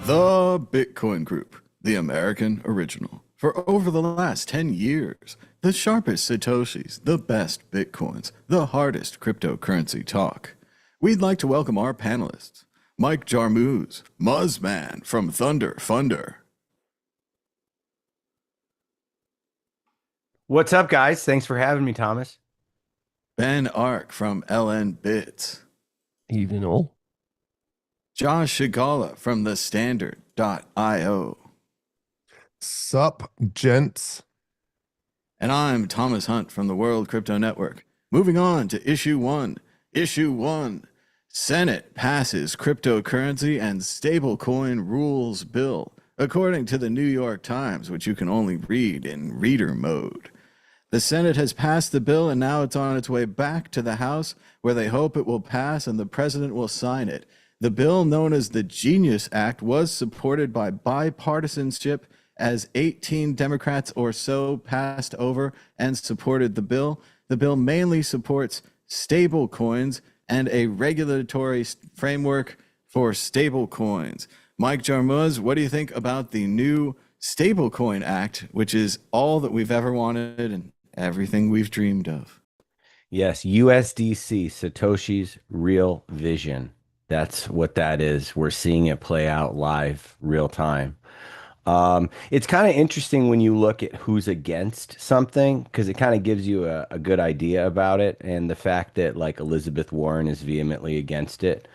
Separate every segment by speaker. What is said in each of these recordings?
Speaker 1: The Bitcoin Group, the American original. For over the last 10 years, the sharpest Satoshis, the best Bitcoins, the hardest cryptocurrency talk. We'd like to welcome our panelists, Mike Jarmusch, Muzzman from Thunder Funder.
Speaker 2: What's up, guys? Thanks for having me, Thomas.
Speaker 1: Ben Ark from LN Bits.
Speaker 3: Evening all.
Speaker 1: Josh Shigala from the Standard.io.
Speaker 4: Sup, gents?
Speaker 1: And I'm Thomas Hunt from the World Crypto Network. Moving on to issue one. Issue one. Senate passes cryptocurrency and stablecoin rules bill, according to the New York Times, which you can only read in reader mode. The Senate has passed the bill, and now it's on its way back to the House, where they hope it will pass and the president will sign it. The bill, known as the Genius Act, was supported by bipartisanship as 18 Democrats or so passed over and supported the bill. The bill mainly supports stable coins and a regulatory framework for stable coins. Mike Jarmusch, what do you think about the new Stablecoin Act, which is all that we've ever wanted and everything we've dreamed of?
Speaker 2: Yes, USDC, Satoshi's Real Vision. That's what that is. We're seeing it play out live, real time. It's kind of interesting when you look at who's against something, because it kind of gives you a good idea about it. And the fact that like Elizabeth Warren is vehemently against it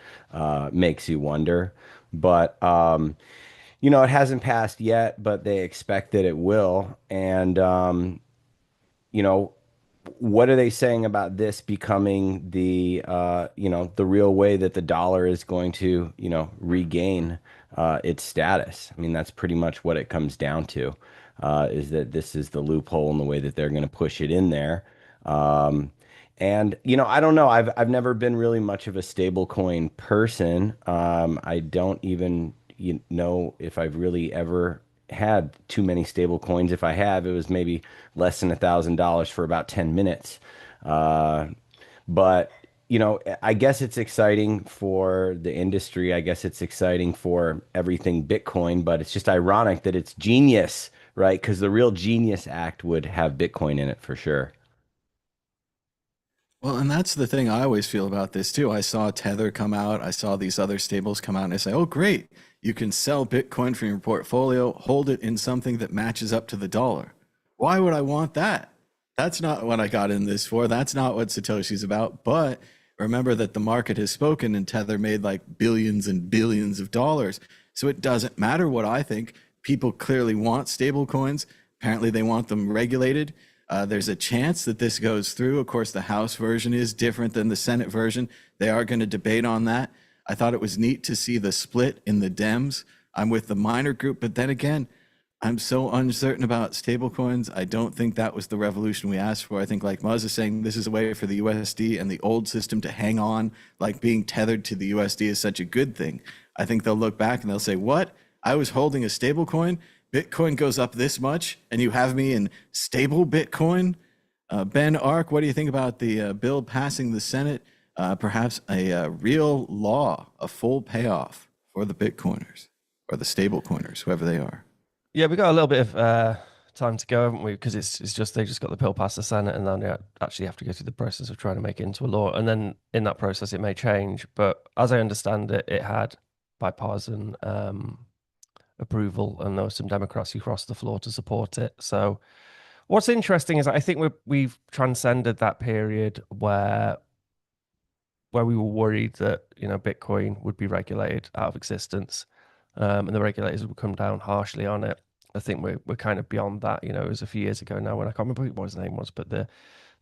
Speaker 2: makes you wonder. But, it hasn't passed yet, but they expect that it will. And, what are they saying about this becoming the the real way that the dollar is going to regain its status? I mean, that's pretty much what it comes down to, is that this is the loophole in the way that they're going to push it in there. And I don't know. I've never been really much of a stablecoin person. I don't even know if I've really ever had too many stable coins. If I have, it was maybe less than $1,000 for about 10 minutes. But I guess it's exciting for the industry. I guess it's exciting for everything Bitcoin, but it's just ironic that it's genius, right? Because the real Genius Act would have Bitcoin in it for sure.
Speaker 1: Well, and that's the thing I always feel about this too. I saw Tether come out, I saw these other stables come out, and I say, oh, great. You can sell Bitcoin from your portfolio, hold it in something that matches up to the dollar. Why would I want that? That's not what I got in this for. That's not what Satoshi's about. But remember that the market has spoken, and Tether made like billions and billions of dollars. So it doesn't matter what I think. People clearly want stable coins. Apparently they want them regulated. There's a chance that this goes through. Of course, the House version is different than the Senate version. They are going to debate on that. I thought it was neat to see the split in the Dems. I'm with the minor group, but then again, I'm so uncertain about stablecoins. I don't think that was the revolution we asked for. I think, like Muzz is saying, this is a way for the USD and the old system to hang on, like being tethered to the USD is such a good thing. I think they'll look back and they'll say, what? I was holding a stablecoin. Bitcoin goes up this much, and you have me in stable Bitcoin? Ben Ark, what do you think about the bill passing the Senate? Perhaps a real law, a full payoff for the Bitcoiners or the stable coiners, whoever they are.
Speaker 3: Yeah, we got a little bit of time to go, haven't we? Because it's just they just got the bill past the Senate, and then they actually have to go through the process of trying to make it into a law. And then in that process, it may change. But as I understand it, it had bipartisan approval, and there were some Democrats who crossed the floor to support it. So what's interesting is I think we've transcended that period where we were worried that Bitcoin would be regulated out of existence, and the regulators would come down harshly on it. I think we're kind of beyond that. It was a few years ago now when I can't remember what his name was, but the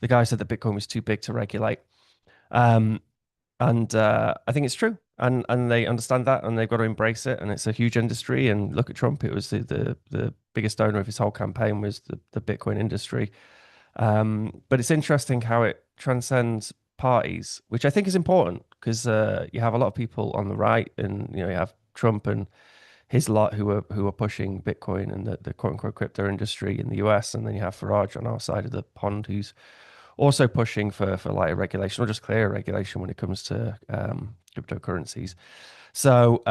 Speaker 3: guy said that Bitcoin was too big to regulate, and I think it's true, and they understand that, and they've got to embrace it, and it's a huge industry. And look at Trump; it was the biggest donor of his whole campaign was the Bitcoin industry. But it's interesting how it transcends parties, which I think is important, because you have a lot of people on the right, and you have Trump and his lot who are pushing Bitcoin and the quote unquote crypto industry in the US, and then you have Farage on our side of the pond who's also pushing for lighter regulation or just clearer regulation when it comes to cryptocurrencies. So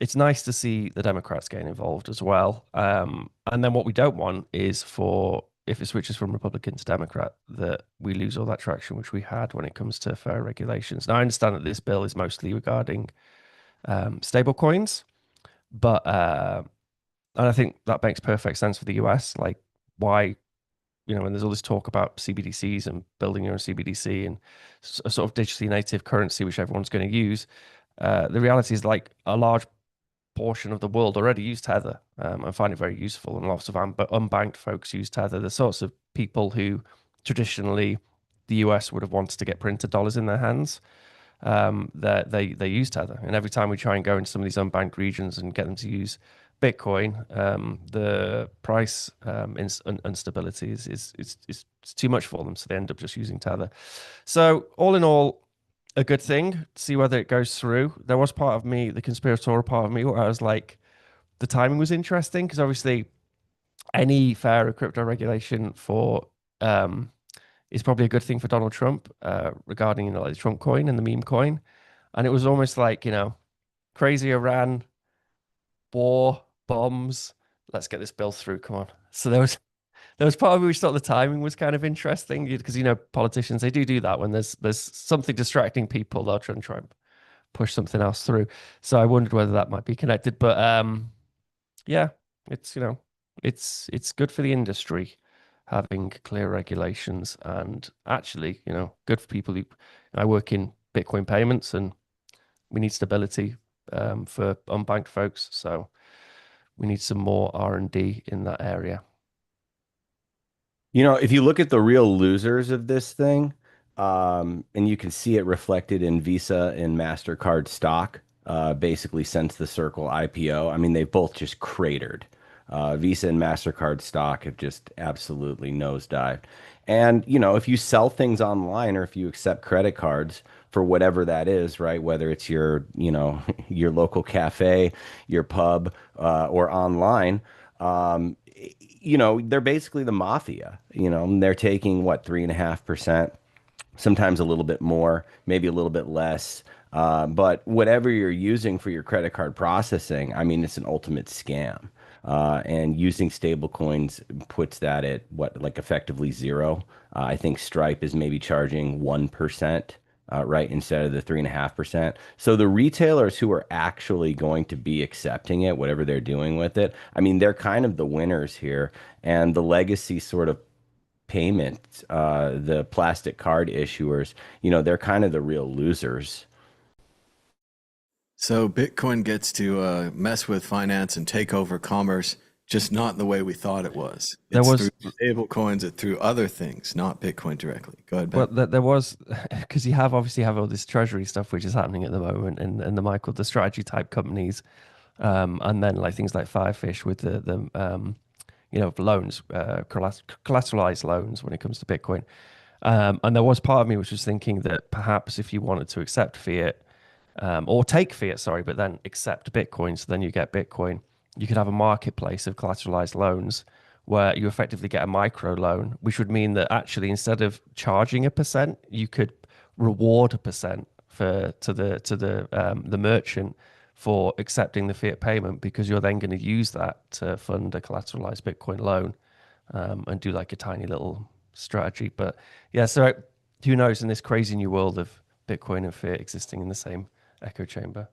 Speaker 3: it's nice to see the Democrats getting involved as well. And then what we don't want is for, if it switches from Republican to Democrat, that we lose all that traction which we had when it comes to fair regulations. Now, I understand that this bill is mostly regarding stable coins, but and I think that makes perfect sense for the US. Like, why, when there's all this talk about CBDCs and building your own CBDC and a sort of digitally native currency, which everyone's going to use, the reality is like a large portion of the world already use Tether and find it very useful. And lots of unbanked folks use Tether. The sorts of people who traditionally the US would have wanted to get printed dollars in their hands, they use Tether. And every time we try and go into some of these unbanked regions and get them to use Bitcoin, the price instability is too much for them, so they end up just using Tether. So all in all, a good thing. See whether it goes through. There was part of me, the conspiratorial part of me, where I was like, the timing was interesting because obviously any fairer crypto regulation for is probably a good thing for Donald Trump regarding like the Trump coin and the meme coin, and it was almost like crazy Iran war, bombs, let's get this bill through, come on. So there was part of me which thought the timing was kind of interesting because politicians, they do that when there's something distracting people, they'll try and push something else through. So I wondered whether that might be connected, but yeah, it's it's good for the industry having clear regulations, and actually good for people who, I work in Bitcoin payments and we need stability for unbanked folks, so we need some more R&D in that area.
Speaker 2: If you look at the real losers of this thing, and you can see it reflected in Visa and MasterCard stock, basically since the Circle IPO, I mean, they've both just cratered. Visa and MasterCard stock have just absolutely nosedived. And, if you sell things online or if you accept credit cards for whatever that is, right? Whether it's your, your local cafe, your pub, or online, they're basically the mafia. They're taking what, 3.5%, sometimes a little bit more, maybe a little bit less. But whatever you're using for your credit card processing, I mean, it's an ultimate scam. And using stable coins puts that at what, like effectively zero. I think Stripe is maybe charging 1%. Right, instead of the 3.5%. So the retailers who are actually going to be accepting it, whatever they're doing with it, I mean, they're kind of the winners here. And the legacy sort of payment, the plastic card issuers, they're kind of the real losers.
Speaker 1: So Bitcoin gets to mess with finance and take over commerce, just not the way we thought it was. It's through stable coins, it through other things, not Bitcoin directly. Go ahead, Ben.
Speaker 3: Well, there was, because you obviously have all this treasury stuff which is happening at the moment, and the strategy type companies, and then like things like Firefish with the loans, collateralized loans when it comes to Bitcoin. And there was part of me which was thinking that perhaps if you wanted to accept fiat, or take fiat, sorry, but then accept Bitcoin, so then you get Bitcoin, you could have a marketplace of collateralized loans where you effectively get a micro loan, which would mean that actually instead of charging 1%, you could reward 1% to the merchant for accepting the fiat payment, because you're then going to use that to fund a collateralized Bitcoin loan, and do like a tiny little strategy. But yeah, so who knows in this crazy new world of Bitcoin and fiat existing in the same echo chamber.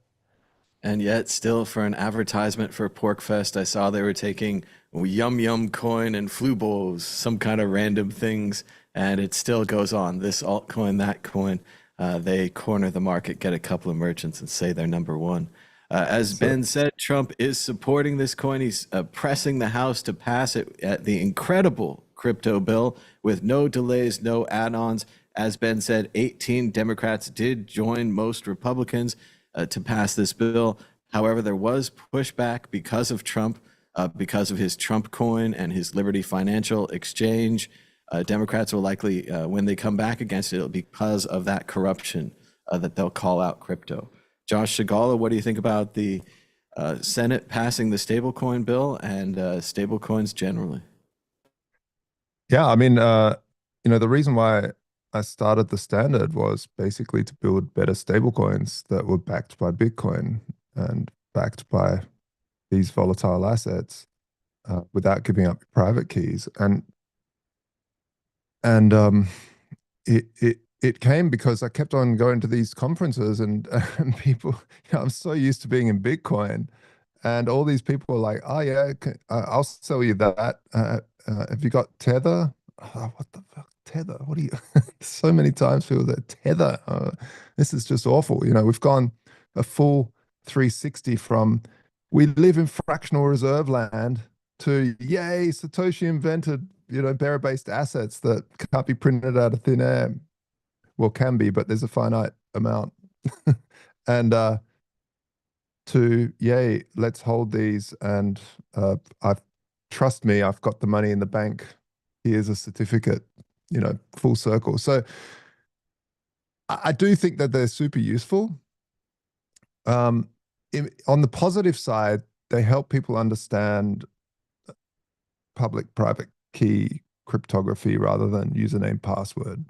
Speaker 1: And yet, still, for an advertisement for PorkFest, I saw they were taking Yum Yum coin and Flubos, some kind of random things, and it still goes on. This altcoin, that coin, they corner the market, get a couple of merchants, and say they're number one. As Ben said, Trump is supporting this coin. He's pressing the House to pass it at the incredible crypto bill with no delays, no add-ons. As Ben said, 18 Democrats did join most Republicans to pass this bill. However, there was pushback because of Trump, because of his Trump coin and his Liberty Financial Exchange. Democrats will likely, when they come back against it, it'll be because of that corruption that they'll call out crypto. Josh Shigala, what do you think about the Senate passing the stablecoin bill and stablecoins generally?
Speaker 4: Yeah, I mean, the reason why I started the standard was basically to build better stablecoins that were backed by Bitcoin. And backed by these volatile assets without giving up your private keys. And it came because I kept on going to these conferences and people, I'm so used to being in Bitcoin, and all these people are like, oh yeah, I'll sell you that. Have you got Tether? Oh, what the fuck, Tether? What do you? So many times people say Tether. This is just awful. We've gone a full 360 from we live in fractional reserve land to yay, Satoshi invented bearer-based assets that can't be printed out of thin air. Well, can be, but there's a finite amount. And to yay, let's hold these, and trust me, I've got the money in the bank. Here's a certificate, full circle. So I do think that they're super useful. On the positive side, they help people understand public-private key cryptography rather than username password,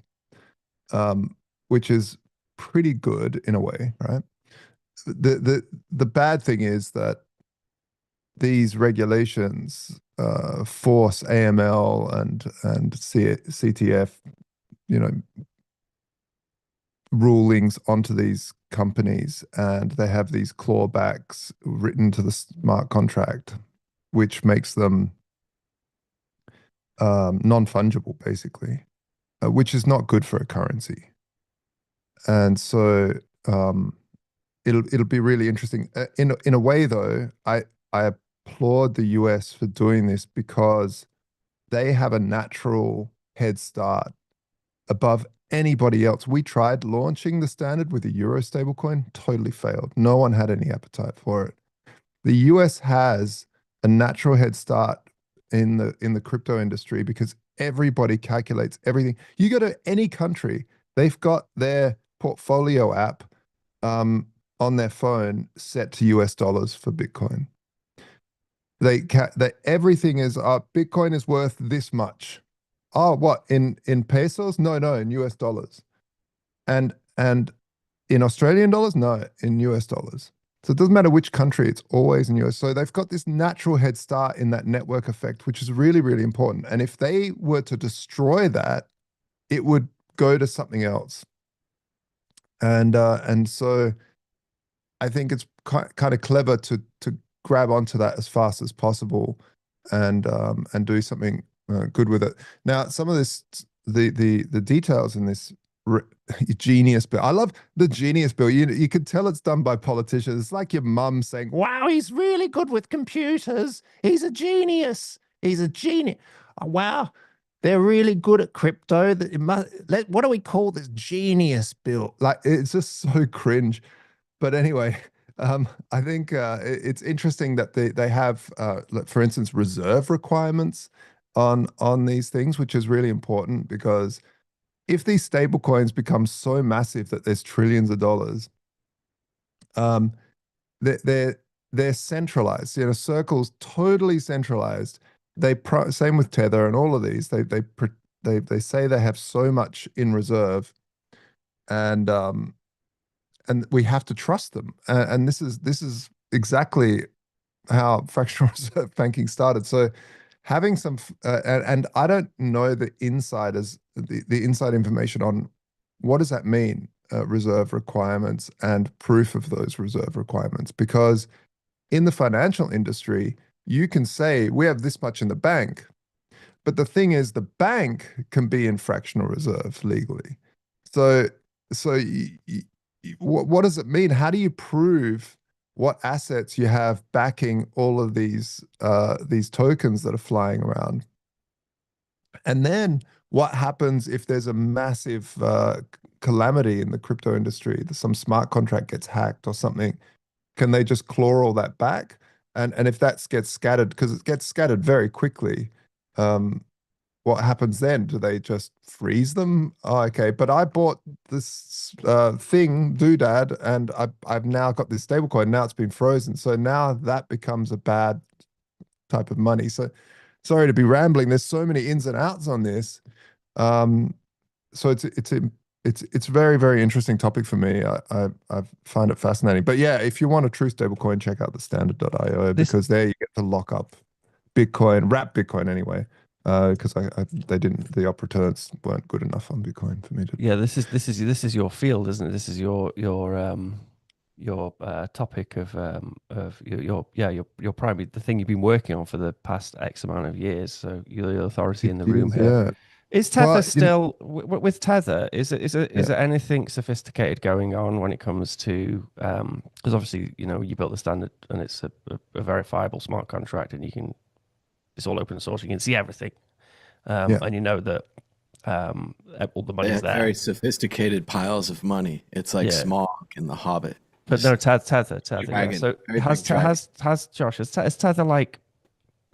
Speaker 4: which is pretty good in a way, right? The bad thing is that these regulations force AML and CTF, rulings onto these companies, and they have these clawbacks written to the smart contract, which makes them non-fungible, basically, which is not good for a currency. And so it'll be really interesting. In a way, though, I applaud the US for doing this because they have a natural head start above anybody else. We tried launching the standard with a Euro stablecoin, totally failed. No one had any appetite for it. The US has a natural head start in the crypto industry because everybody calculates everything. You go to any country, they've got their portfolio app on their phone set to US dollars for Bitcoin. Everything is Bitcoin is worth this much. Oh, what, in pesos? No, in US dollars. And in Australian dollars? No, in US dollars. So it doesn't matter which country, it's always in US. So they've got this natural head start in that network effect, which is really, really important. And if they were to destroy that, it would go to something else. And so I think it's kind of clever to grab onto that as fast as possible and do something good with it. Now, some of this, the details in this genius bill. I love the genius bill. You can tell it's done by politicians. It's like your mum saying, "Wow, he's really good with computers. He's a genius. He's a genius. Oh, wow, they're really good at crypto. What do we call this genius bill?" Like, it's just so cringe. But anyway, I think it's interesting that they have, for instance, reserve requirements on these things, which is really important because if these stable coins become so massive that there's trillions of dollars, they're centralized. Circle's totally centralized. Same with Tether and all of these. They say they have so much in reserve, and we have to trust them. And this is exactly how fractional reserve banking started. So having some, and I don't know the insiders, the inside information on what does that mean, reserve requirements and proof of those reserve requirements, because in the financial industry, you can say we have this much in the bank, but the thing is the bank can be in fractional reserve legally. So what does it mean? How do you prove what assets you have backing all of these tokens that are flying around? And then what happens if there's a massive calamity in the crypto industry? Some smart contract gets hacked or something. Can they just claw all that back? And if that gets scattered, because it gets scattered very quickly, what happens then? Do they just freeze them? Oh, okay, but I bought this thing, doodad, and I've now got this stablecoin. Now it's been frozen. So now that becomes a bad type of money. So sorry to be rambling. There's so many ins and outs on this. So it's it's very, very interesting topic for me. I find it fascinating. But yeah, if you want a true stablecoin, check out the standard.io
Speaker 3: This
Speaker 4: because there you get to lock up Bitcoin, wrap Bitcoin anyway. Because they didn't, the op returns weren't good enough on Bitcoin for me to.
Speaker 3: yeah, this is your field, isn't it? This is your topic of your primary, the thing you've been working on for the past X amount of years. So you're the authority in the
Speaker 4: It
Speaker 3: room
Speaker 4: is,
Speaker 3: here.
Speaker 4: yeah.
Speaker 3: Is Tether
Speaker 4: But, you know,
Speaker 3: still with Tether? Is there anything sophisticated going on when it comes to because obviously you built the standard and it's a verifiable smart contract and it's all open source. You can see everything,
Speaker 4: Yeah.
Speaker 3: and you know that all the
Speaker 1: They
Speaker 3: money's
Speaker 1: have
Speaker 3: there.
Speaker 1: very sophisticated piles of money. It's like
Speaker 3: Yeah.
Speaker 1: Smaug in The Hobbit.
Speaker 3: But no,
Speaker 1: Just
Speaker 3: Tether. Yeah.
Speaker 1: dragon,
Speaker 3: So
Speaker 1: very
Speaker 3: has
Speaker 1: big dragon.
Speaker 3: has Josh has Tether like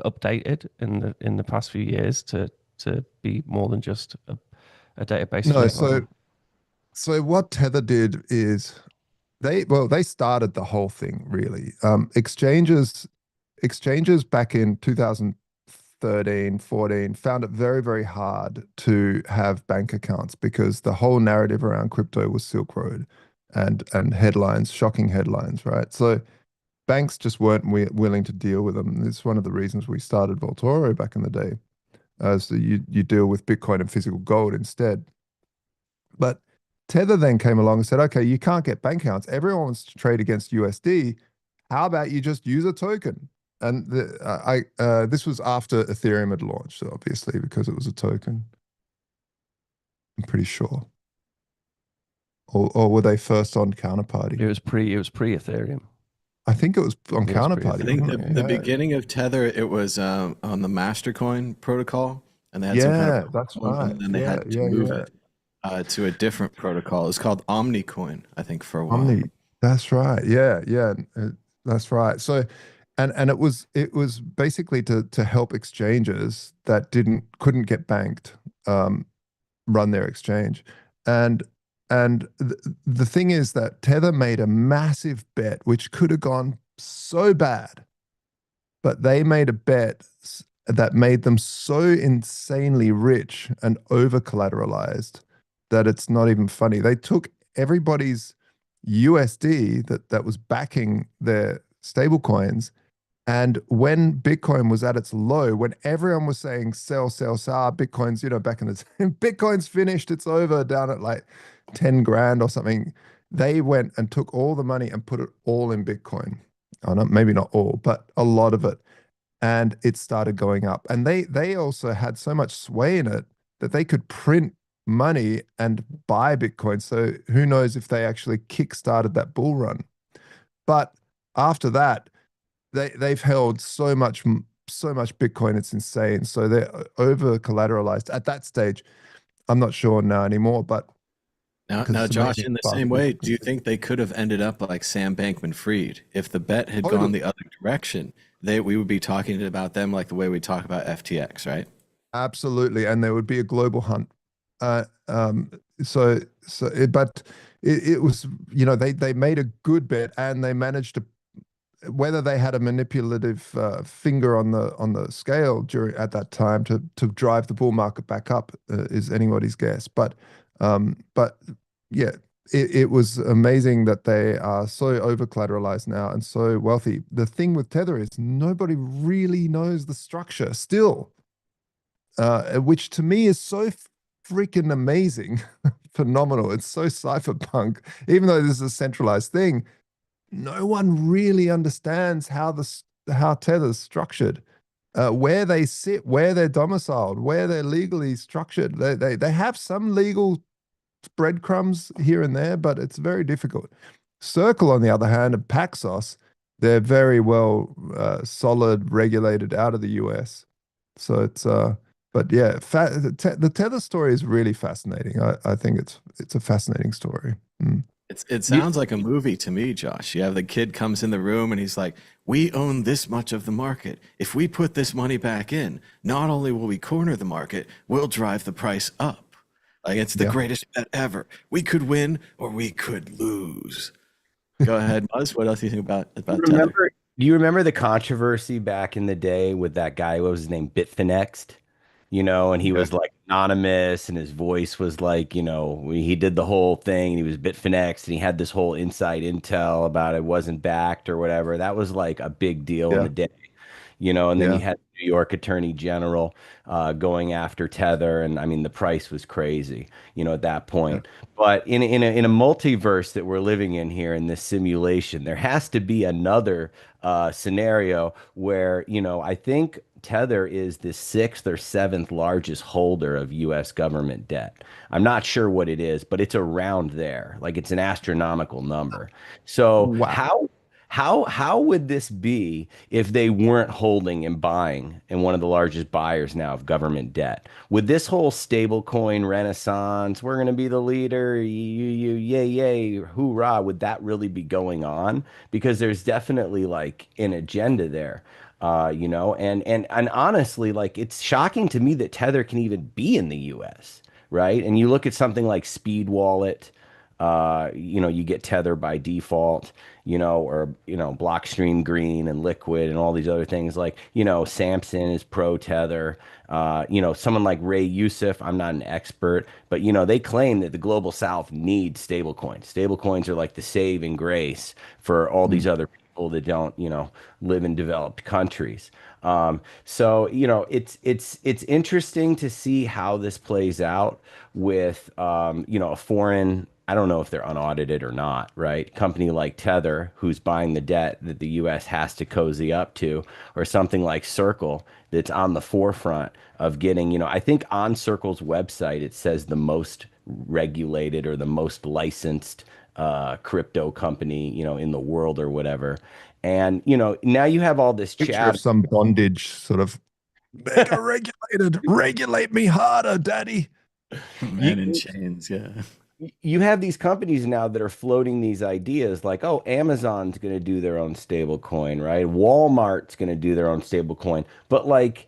Speaker 3: updated in the past few years to be more than just a database? to
Speaker 4: No,
Speaker 3: make money?
Speaker 4: so what Tether did is they started the whole thing really. Exchanges back in 2013, 14 found it very, very hard to have bank accounts because the whole narrative around crypto was Silk Road and headlines, shocking headlines, right? So banks just weren't willing to deal with them. It's one of the reasons we started Voltoro back in the day. So you deal with Bitcoin and physical gold instead. But Tether then came along and said, okay, you can't get bank accounts. Everyone wants to trade against USD. How about you just use a token? And this was after Ethereum had launched, obviously, because it was a token. I'm pretty sure. Or were they first on Counterparty?
Speaker 3: It was pre Ethereum.
Speaker 4: I think it was on
Speaker 3: It was
Speaker 4: Counterparty.
Speaker 1: I think
Speaker 4: wasn't it?
Speaker 1: the
Speaker 4: Yeah.
Speaker 1: beginning of Tether, it was on the Mastercoin protocol, and they had some kind
Speaker 4: Yeah,
Speaker 1: of
Speaker 4: that's
Speaker 1: problem,
Speaker 4: right.
Speaker 1: and then they
Speaker 4: Yeah,
Speaker 1: had to
Speaker 4: yeah,
Speaker 1: move
Speaker 4: yeah.
Speaker 1: it to a different protocol. It was called OmniCoin, I think, for a while.
Speaker 4: Omni. That's right. Yeah, yeah. That's right. So, and it was basically to help exchanges that couldn't get banked run their exchange. And the thing is that Tether made a massive bet which could have gone so bad, but they made a bet that made them so insanely rich and over collateralized that it's not even funny. They took everybody's USD that was backing their stable coins, and when Bitcoin was at its low, when everyone was saying sell, Bitcoin's, back in the Bitcoin's finished, it's over, down at like 10 grand or something, they went and took all the money and put it all in Bitcoin. Oh, no, maybe not all, but a lot of it. And it started going up. And they also had so much sway in it that they could print money and buy Bitcoin. So who knows if they actually kickstarted that bull run. But after that, they've held so much Bitcoin, it's insane. So they're over collateralized at that stage. I'm not sure now anymore, but
Speaker 1: Now, Josh, in the same way, do you think they could have ended up like Sam Bankman-Fried if the bet had gone the other direction? We would be talking about them like the way we talk about FTX, right?
Speaker 4: Absolutely, and there would be a global hunt. But it was, they made a good bet, and they managed to, whether they had a manipulative finger on the scale at that time to drive the bull market back up is anybody's guess. But yeah, it was amazing that they are so over collateralized now and so wealthy. The thing with Tether is nobody really knows the structure still, which to me is so freaking amazing, phenomenal. It's so cypherpunk, even though this is a centralized thing. No one really understands how Tether's structured, where they sit, where they're domiciled, where they're legally structured. They have some legal breadcrumbs here and there, but it's very difficult. Circle, on the other hand, and Paxos, they're very well solid, regulated out of the US. So it's but yeah, the Tether story is really fascinating. I think it's a fascinating story.
Speaker 1: It sounds like a movie to me, Josh. You have the kid comes in the room and he's like, we own this much of the market. If we put this money back in, not only will we corner the market, we'll drive the price up. Like it's the greatest bet ever. We could win or we could lose. Go ahead, Buzz. What else do you think about Tether?
Speaker 2: Do you remember the controversy back in the day with that guy? What was his name? Bitfinex. you know, and he
Speaker 1: Okay.
Speaker 2: was like anonymous and his voice was like, you know, he did the whole thing and he was Bitfinex and he had this whole inside intel about it wasn't backed or whatever. That was like a big deal in
Speaker 4: Yeah.
Speaker 2: the day, you know, and then you
Speaker 4: Yeah.
Speaker 2: had New York Attorney General going after Tether, and I mean the price was crazy, you know, at that
Speaker 4: Yeah.
Speaker 2: point. But in a multiverse that we're living in here in this simulation, there has to be another scenario where, you know, I think Tether is the sixth or seventh largest holder of U.S. government debt. I'm not sure what it is, but it's around there. Like it's an astronomical number. So
Speaker 4: Wow.
Speaker 2: how would this be if they weren't holding and buying and one of the largest buyers now of government debt? Would this whole stablecoin renaissance, we're going to be the leader, yay, yay, hoorah, would that really be going on? Because there's definitely like an agenda there. You know, and honestly, like it's shocking to me that Tether can even be in the US, right? And you look at something like Speed Wallet, you know, you get Tether by default, you know, or, you know, Blockstream Green and Liquid and all these other things like, you know, Samson is pro Tether. You know, someone like Ray Youssef, I'm not an expert, but, you know, they claim that the global South needs stablecoins. Stablecoins are like the saving grace for all these
Speaker 4: Mm.
Speaker 2: other people that don't, you know, live in developed countries. So, you know, it's interesting to see how this plays out with, you know, a foreign, I don't know if they're unaudited or not, right? Company like Tether, who's buying the debt that the US has to cozy up to, or something like Circle that's on the forefront of getting, you know, I think on Circle's website, it says the most regulated or the most licensed crypto company, you know, in the world or whatever. And, you know, now you have all this
Speaker 4: Picture
Speaker 2: chat.
Speaker 4: of some bondage sort of mega regulated. Regulate me harder, daddy.
Speaker 1: Man in chains, yeah.
Speaker 2: You have these companies now that are floating these ideas like, oh, Amazon's going to do their own stable coin, right? Walmart's going to do their own stable coin. But like,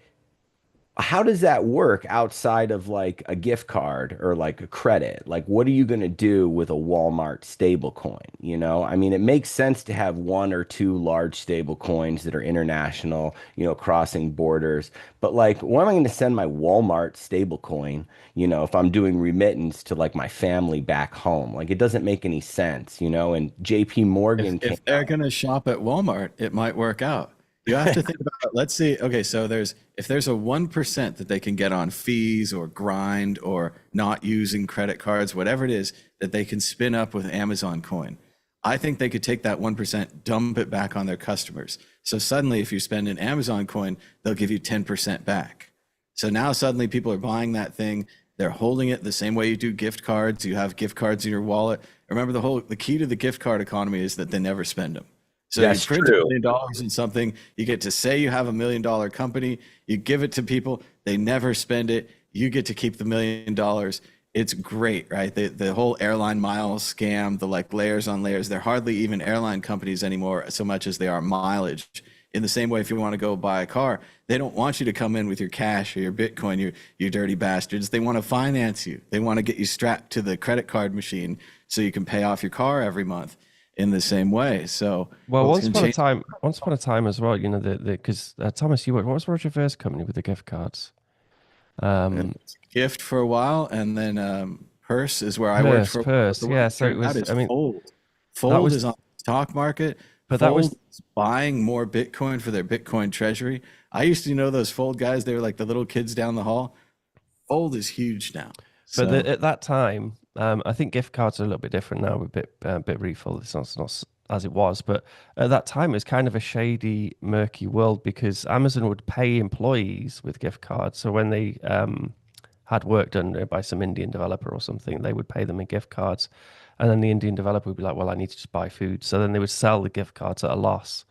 Speaker 2: how does that work outside of like a gift card or like a credit? Like, what are you going to do with a Walmart stable coin? You know, I mean, it makes sense to have one or two large stable coins that are international, you know, crossing borders. But like, where am I going to send my Walmart stable coin, you know, if I'm doing remittance to like my family back home? Like, it doesn't make any sense, you know? And JP Morgan came
Speaker 1: If they're
Speaker 2: out.
Speaker 1: going to shop at Walmart, it might work out. You have to think about, let's see, okay, so if there's a 1% that they can get on fees or grind or not using credit cards, whatever it is that they can spin up with Amazon coin. I think they could take that 1%, dump it back on their customers. So suddenly if you spend an Amazon coin, they'll give you 10% back. So now suddenly people are buying that thing. They're holding it the same way you do gift cards. You have gift cards in your wallet. Remember the key to the gift card economy is that they never spend them. So
Speaker 2: That's
Speaker 1: you print
Speaker 2: true.
Speaker 1: $1 million in something, you get to say you have $1 million company, you give it to people, they never spend it, you get to keep the $1 million. It's great, right? The whole airline miles scam, the like layers on layers, they're hardly even airline companies anymore so much as they are mileage. In the same way, if you want to go buy a car, they don't want you to come in with your cash or your Bitcoin, you dirty bastards. They want to finance you. They want to get you strapped to the credit card machine so you can pay off your car every month in the same way. So
Speaker 3: Well,
Speaker 1: it's
Speaker 3: once
Speaker 1: gonna
Speaker 3: upon a
Speaker 1: change.
Speaker 3: time, as well, you know, because Thomas, what was Roger Ver's company with the gift cards? Um,
Speaker 1: Gift for a while, and then Purse is where I worked for a while. But
Speaker 3: Purse,
Speaker 1: the one
Speaker 3: yeah.
Speaker 1: that
Speaker 3: So it
Speaker 1: came out
Speaker 3: was,
Speaker 1: is
Speaker 3: I mean,
Speaker 1: Fold.
Speaker 3: that
Speaker 1: Fold
Speaker 3: was,
Speaker 1: is on the stock market.
Speaker 3: but that was,
Speaker 1: Fold is buying more Bitcoin for their Bitcoin treasury. I used to know those Fold guys. They were like the little kids down the hall. Fold is huge now.
Speaker 3: but
Speaker 1: So
Speaker 3: at that time, I think gift cards are a little bit different now with bit refill. It's not as it was, but at that time, it was kind of a shady, murky world because Amazon would pay employees with gift cards. So when they had work done by some Indian developer or something, they would pay them in gift cards. And then the Indian developer would be like, well, I need to just buy food. So then they would sell the gift cards at a loss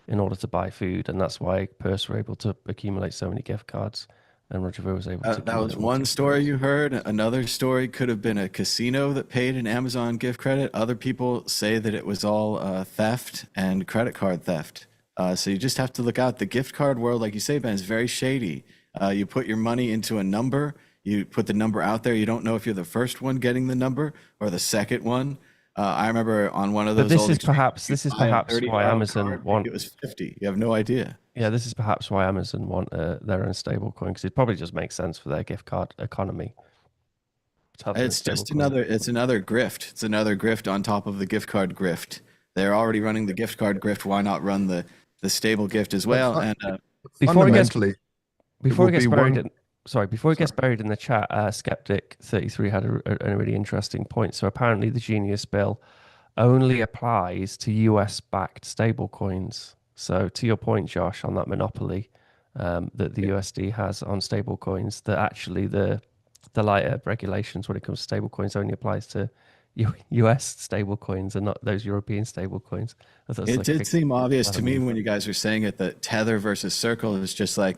Speaker 3: in order to buy food. And that's why Purse were able to accumulate so many gift cards. And Roger Ver was able to
Speaker 1: that was
Speaker 3: accumulate more
Speaker 1: one
Speaker 3: gift
Speaker 1: story
Speaker 3: cards.
Speaker 1: you heard. Another story could have been a casino that paid an Amazon gift credit. Other people say that it was all theft and credit card theft. So you just have to look out. The gift card world, like you say, Ben, is very shady. You put your money into a number, you put the number out there. You don't know if you're the first one getting the number or the second one. I remember on one of
Speaker 3: But
Speaker 1: those old exchanges, you
Speaker 3: this is
Speaker 1: buy a
Speaker 3: perhaps why
Speaker 1: $30
Speaker 3: Amazon
Speaker 1: card, maybe
Speaker 3: want
Speaker 1: it was 50. You have no idea.
Speaker 3: Yeah, this is perhaps why Amazon want their own stable coin, because it probably just makes sense for their gift card economy to have their own
Speaker 1: It's
Speaker 3: stable
Speaker 1: just
Speaker 3: coin.
Speaker 1: it's another grift. It's another grift on top of the gift card grift. They're already running the gift card grift. Why not run the stable gift as
Speaker 4: But
Speaker 1: well? And
Speaker 3: Before it gets
Speaker 4: fundamentally, it
Speaker 3: before
Speaker 4: will
Speaker 3: it gets
Speaker 4: be
Speaker 3: buried
Speaker 4: one.
Speaker 3: in before it gets
Speaker 4: Sorry.
Speaker 3: buried in the chat, Skeptic33 had a really interesting point. So apparently the Genius bill only applies to US backed stable coins. So to your point, Josh, on that monopoly that the USD has on stable coins, that actually the lighter regulations when it comes to stable coins only applies to US stable coins and not those European stable coins.
Speaker 1: it did seem obvious to me
Speaker 3: move.
Speaker 1: when you guys were saying it that Tether versus Circle is just like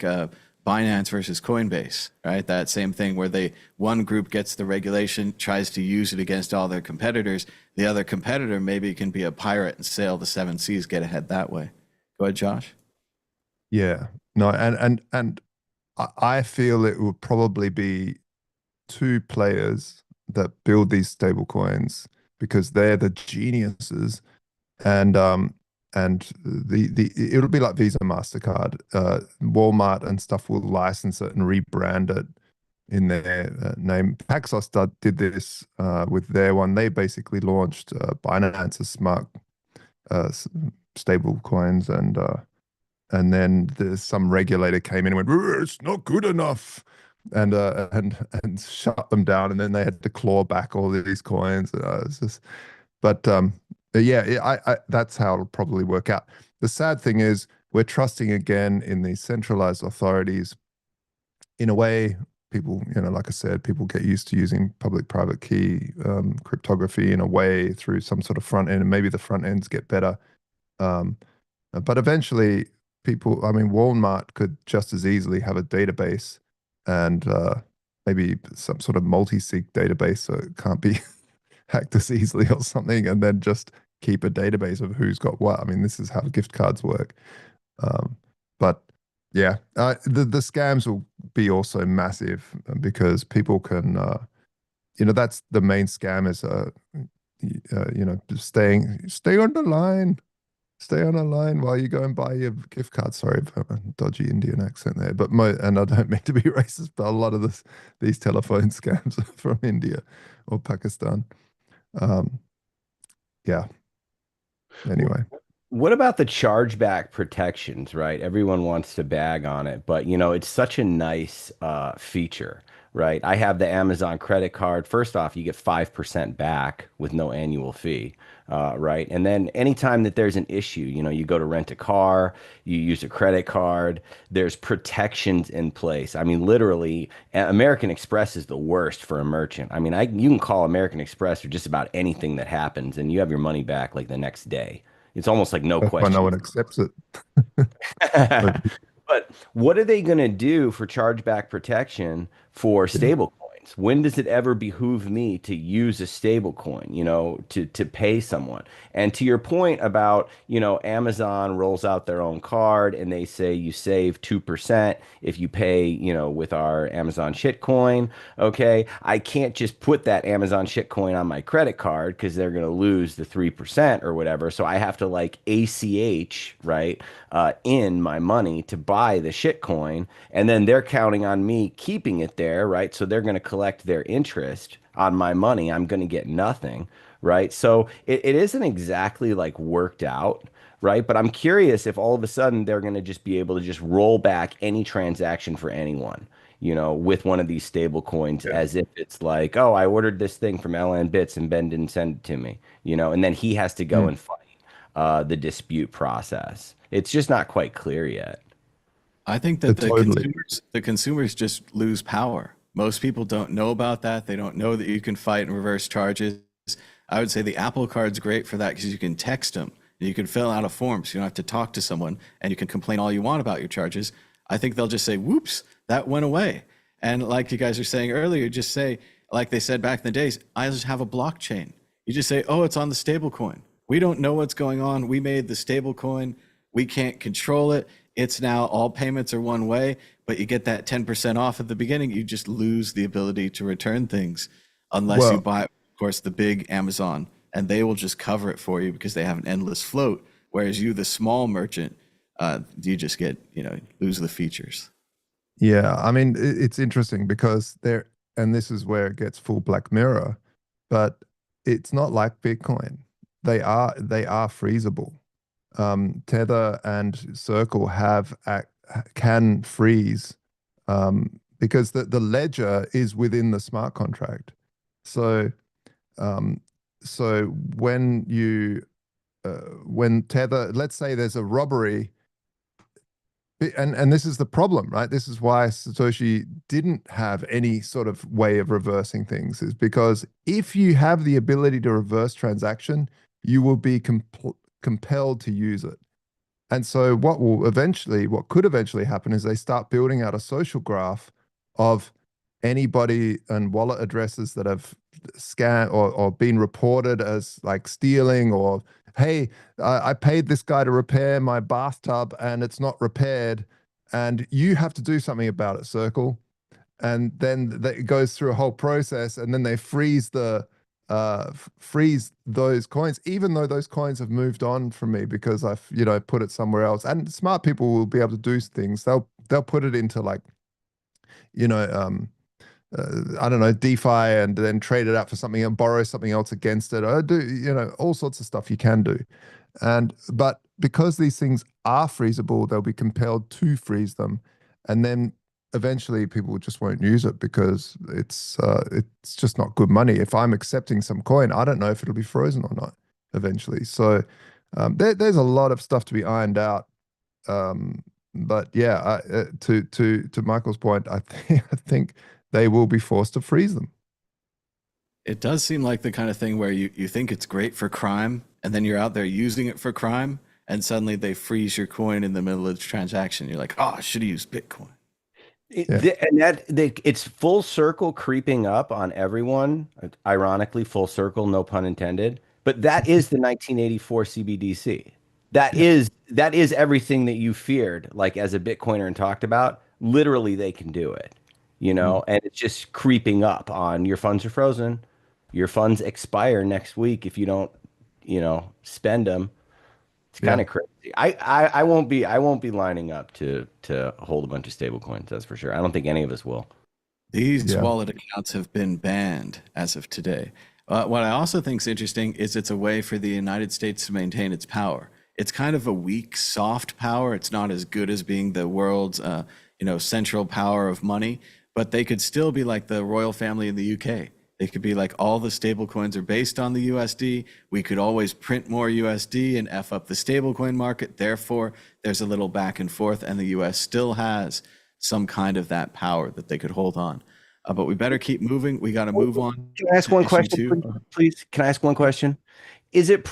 Speaker 1: Binance versus Coinbase, right? That same thing where one group gets the regulation, tries to use it against all their competitors. The other competitor maybe can be a pirate and sail the seven seas, get ahead that way. Go ahead, Josh.
Speaker 4: Yeah, no, and I feel it will probably be two players that build these stable coins because they're the geniuses, and the it'll be like Visa, MasterCard, Walmart and stuff will license it and rebrand it in their name. Paxos did this with their one. They basically launched Binance's smart stable coins, and then there's some regulator came in and went, it's not good enough, and shut them down, and then they had to claw back all of these coins. It's just, but yeah, I that's how it'll probably work out. The sad thing is we're trusting again in these centralized authorities. In a way, people, like I said, people get used to using public-private key cryptography in a way through some sort of front end, and maybe the front ends get better. But eventually, Walmart could just as easily have a database and maybe some sort of multi-sig database so it can't be hacked as easily or something, and then just keep a database of who's got what. I mean, this is how gift cards work. But yeah, the scams will be also massive because people can, that's the main scam is, stay on the line. Stay on a line while you go and buy your gift card. Sorry for a dodgy Indian accent there, but and I don't mean to be racist, but a lot of these telephone scams are from India or Pakistan. Yeah. Anyway.
Speaker 2: What about the chargeback protections, right? Everyone wants to bag on it, but it's such a nice feature, right? I have the Amazon credit card. First off, you get 5% back with no annual fee, right? And then anytime that there's an issue, you go to rent a car, you use a credit card, there's protections in place. I mean, literally, American Express is the worst for a merchant. I mean, you can call American Express for just about anything that happens, and you have your money back like the next day. It's almost like no
Speaker 4: That's why no
Speaker 2: question.
Speaker 4: one accepts it.
Speaker 2: But what are they going to do for chargeback protection for stable coins? When does it ever behoove me to use a stable coin, to pay someone? And to your point about, Amazon rolls out their own card and they say you save 2% if you pay, with our Amazon shitcoin. Okay. I can't just put that Amazon shitcoin on my credit card because they're going to lose the 3% or whatever. So I have to ACH, right, in my money to buy the shitcoin. And then they're counting on me keeping it there, right? So they're going to collect their interest on my money. I'm going to get nothing, right? So it isn't exactly worked out, right? But I'm curious if all of a sudden they're going to just be able to just roll back any transaction for anyone, with one of these stable coins, as if it's like, oh, I ordered this thing from LN Bits and Ben didn't send it to me, and then he has to go and fight the dispute process. It's just not quite clear yet.
Speaker 1: I think that the consumers just lose power. Most people don't know about that. They don't know that you can fight and reverse charges. I would say the Apple Card's great for that because you can text them. You can fill out a form so you don't have to talk to someone, and you can complain all you want about your charges. I think they'll just say, whoops, that went away. And like you guys were saying earlier, just say, like they said back in the days, I just have a blockchain. You just say, oh, it's on the stable coin. We don't know what's going on. We made the stable coin. We can't control it. It's now all payments are one way, but you get that 10% off at the beginning. You just lose the ability to return things unless you buy, of course, the big Amazon, and they will just cover it for you because they have an endless float. Whereas you, the small merchant, you just get, lose the features.
Speaker 4: Yeah, I mean, it's interesting because and this is where it gets full Black Mirror, but it's not like Bitcoin. They are freezable. Tether and Circle can freeze because the ledger is within the smart contract. So when Tether, let's say there's a robbery. And this is the problem, right? This is why Satoshi didn't have any sort of way of reversing things, is because if you have the ability to reverse transaction, you will be compelled to use it. And so what could eventually happen is they start building out a social graph of anybody and wallet addresses that have scanned or been reported as like stealing, or hey, I paid this guy to repair my bathtub and it's not repaired, and you have to do something about it, Circle. And then it goes through a whole process, and then they freeze those coins, even though those coins have moved on from me because I've put it somewhere else. And smart people will be able to do things. They'll put it into like I don't know, DeFi, and then trade it out for something and borrow something else against it. Or do, all sorts of stuff you can do. But because these things are freezable, they'll be compelled to freeze them. And then eventually people just won't use it because it's just not good money. If I'm accepting some coin, I don't know if it'll be frozen or not eventually. So there's a lot of stuff to be ironed out. But yeah, to Michael's point, I think they will be forced to freeze them.
Speaker 1: It does seem like the kind of thing where you think it's great for crime, and then you're out there using it for crime, and suddenly they freeze your coin in the middle of the transaction. You're like, oh, I should have used Bitcoin.
Speaker 2: It's full circle creeping up on everyone. Ironically, full circle, no pun intended. But that is the 1984 CBDC. That is everything that you feared, like as a Bitcoiner and talked about. Literally, they can do it. And it's just creeping up on your funds are frozen. Your funds expire next week if you don't, spend them. It's kind of crazy. I won't be lining up to hold a bunch of stable coins, that's for sure. I don't think any of us will.
Speaker 1: These wallet accounts have been banned as of today. What I also think is interesting is it's a way for the United States to maintain its power. It's kind of a weak, soft power. It's not as good as being the world's, central power of money. But they could still be like the royal family in the UK. They could be like, all the stable coins are based on the USD. We could always print more USD and F up the stable coin market. Therefore, there's a little back and forth, and the US still has some kind of that power that they could hold on. But we better keep moving. We got to move on.
Speaker 2: Can I ask one question, please? Can I ask one question? Is it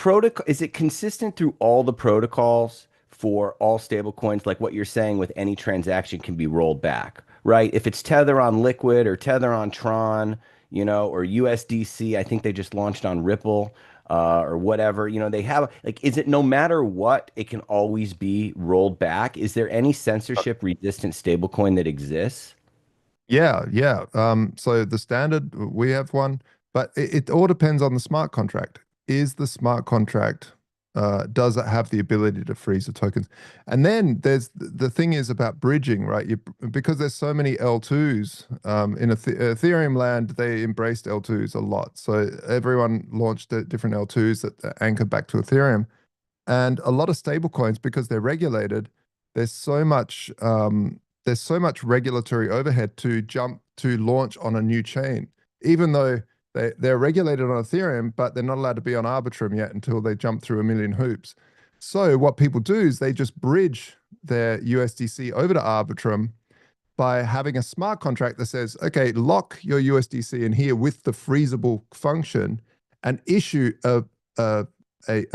Speaker 2: consistent through all the protocols for all stable coins, like what you're saying with any transaction can be rolled back, right? If it's Tether on Liquid or Tether on Tron, or USDC, I think they just launched on Ripple or whatever, they have, like, is it no matter what, it can always be rolled back? Is there any censorship resistant stablecoin that exists?
Speaker 4: Yeah. So the standard, we have one, but it all depends on the smart contract. Is the smart contract, does it have the ability to freeze the tokens? And then there's the thing is about bridging, right? Because there's so many L2s in Ethereum land, they embraced L2s a lot. So everyone launched different L2s that anchor back to Ethereum. And a lot of stable coins, because they're regulated, there's so much regulatory overhead to launch on a new chain, even though they're regulated on Ethereum, but they're not allowed to be on Arbitrum yet until they jump through a million hoops. So what people do is they just bridge their USDC over to Arbitrum by having a smart contract that says, okay, lock your USDC in here with the freezable function and issue a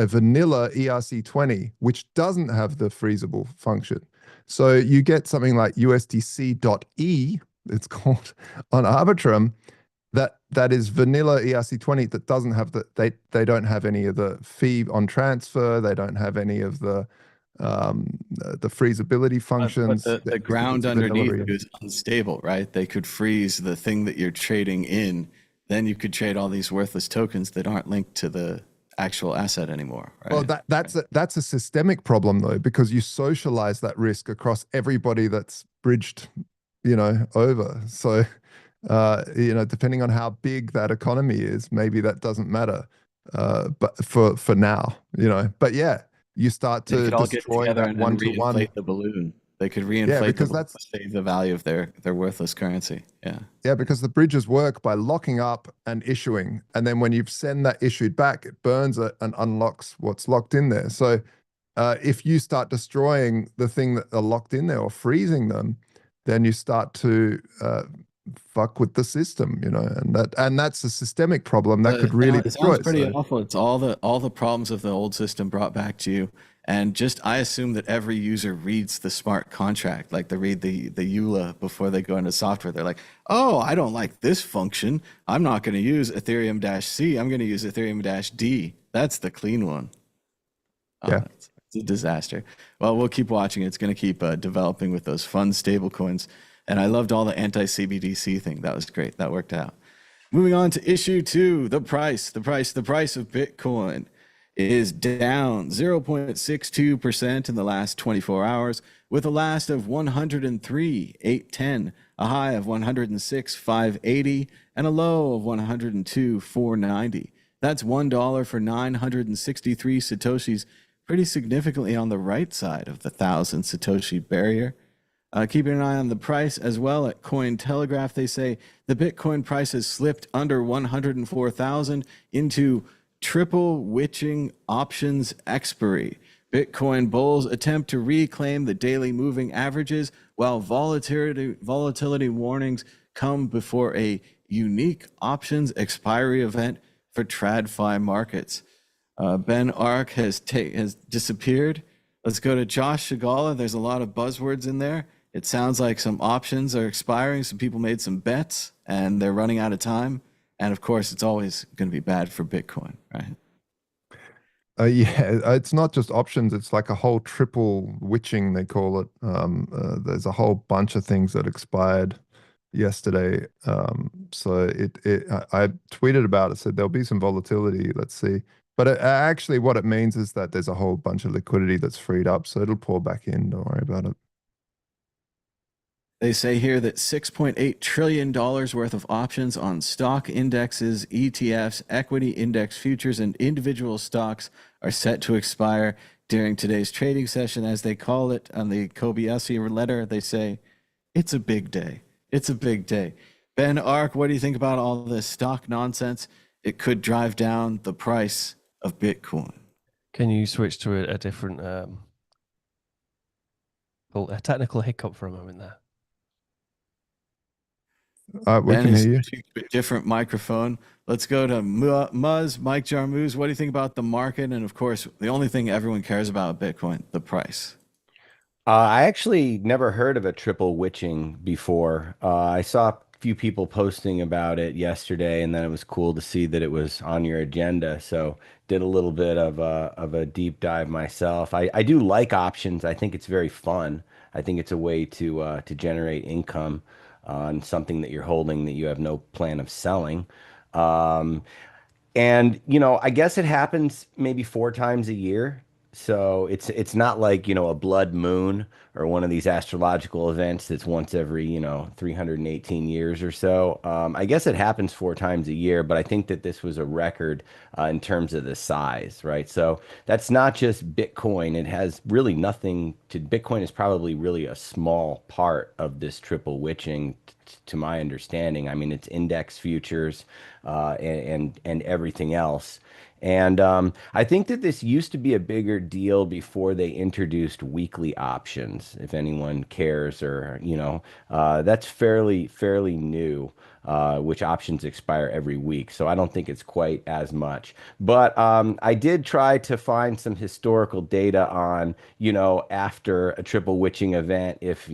Speaker 4: vanilla ERC20, which doesn't have the freezable function. So you get something like USDC.E, it's called, on Arbitrum, that is vanilla ERC20 that doesn't have they don't have any of the fee on transfer, they don't have any of the freezability functions.
Speaker 1: But the ground underneath is unstable, right? They could freeze the thing that you're trading in. Then you could trade all these worthless tokens that aren't linked to the actual asset anymore, right?
Speaker 4: Well, that's a systemic problem though, because you socialize that risk across everybody that's bridged, over. So, depending on how big that economy is, maybe that doesn't matter. But for now, but yeah, you start
Speaker 1: They
Speaker 4: to
Speaker 1: could all get
Speaker 4: destroy
Speaker 1: together
Speaker 4: that
Speaker 1: and then
Speaker 4: one-to-one.
Speaker 1: reinflate the balloon. They could
Speaker 4: Yeah,
Speaker 1: reinflate the
Speaker 4: because
Speaker 1: balloon to save the value of their worthless currency. Yeah.
Speaker 4: yeah, because the bridges work by locking up and issuing, and then when you send that issued back, it burns it and unlocks what's locked in there. So if you start destroying the thing that are locked in there or freezing them, then you start to fuck with the system, and that's a systemic problem that could really
Speaker 1: It
Speaker 4: destroy
Speaker 1: sounds
Speaker 4: it.
Speaker 1: pretty
Speaker 4: So,
Speaker 1: awful. It's all the problems of the old system brought back to you. And just I assume that every user reads the smart contract, like they read the EULA before they go into software. They're like, oh, I don't like this function. I'm not going to use Ethereum-C. I'm going to use Ethereum-D. That's the clean one.
Speaker 4: Yeah.
Speaker 1: It's a disaster. Well, we'll keep watching. It's going to keep developing with those fun stable coins. And I loved all the anti-CBDC thing. That was great. That worked out. Moving on to issue 2, the price of Bitcoin is down 0.62% in the last 24 hours, with a last of 103,810, a high of 106,580, and a low of 102,490. That's $1 for 963 Satoshis, pretty significantly on the right side of the 1,000 Satoshi barrier. Keeping an eye on the price as well at Cointelegraph, they say the Bitcoin price has slipped under 104,000 into triple witching options expiry. Bitcoin bulls attempt to reclaim the daily moving averages while volatility warnings come before a unique options expiry event for TradFi markets. Ben Ark has disappeared. Let's go to Josh Shigala. There's a lot of buzzwords in there. It sounds like some options are expiring. Some people made some bets and they're running out of time. And of course, it's always going to be bad for Bitcoin, right?
Speaker 4: Yeah, it's not just options. It's like a whole triple witching, they call it. There's a whole bunch of things that expired yesterday. So I tweeted about it, said there'll be some volatility. Let's see. But actually what it means is that there's a whole bunch of liquidity that's freed up. So it'll pour back in. Don't worry about it.
Speaker 1: They say here that $6.8 trillion worth of options on stock indexes, ETFs, equity index futures, and individual stocks are set to expire during today's trading session. As they call it on the Kobayashi letter, they say, it's a big day. It's a big day. Ben Ark, what do you think about all this stock nonsense? It could drive down the price of Bitcoin.
Speaker 3: Can you switch to a different, a technical hiccup for a moment there?
Speaker 4: We
Speaker 1: Ben
Speaker 4: can
Speaker 1: is
Speaker 4: hear you.
Speaker 1: switching to a different microphone. Let's go to Muzz, Mike Jarmuz. What do you think about the market? And of course, the only thing everyone cares about Bitcoin, the price.
Speaker 2: I actually never heard of a triple witching before. I saw a few people posting about it yesterday, and then it was cool to see that it was on your agenda. So did a little bit of a deep dive myself. I do like options. I think it's very fun. I think it's a way to generate income on something that you're holding that you have no plan of selling. And I guess it happens maybe 4 times a year. So it's not like, a blood moon or one of these astrological events that's once every, 318 years or so. I guess it happens 4 times a year, but I think that this was a record in terms of the size, right? So that's not just Bitcoin. It has really nothing to Bitcoin is probably really a small part of this triple witching to my understanding. I mean, it's index futures and everything else. And I think that this used to be a bigger deal before they introduced weekly options, if anyone cares, or, that's fairly new, which options expire every week. So I don't think it's quite as much. But I did try to find some historical data on, after a triple witching event, if,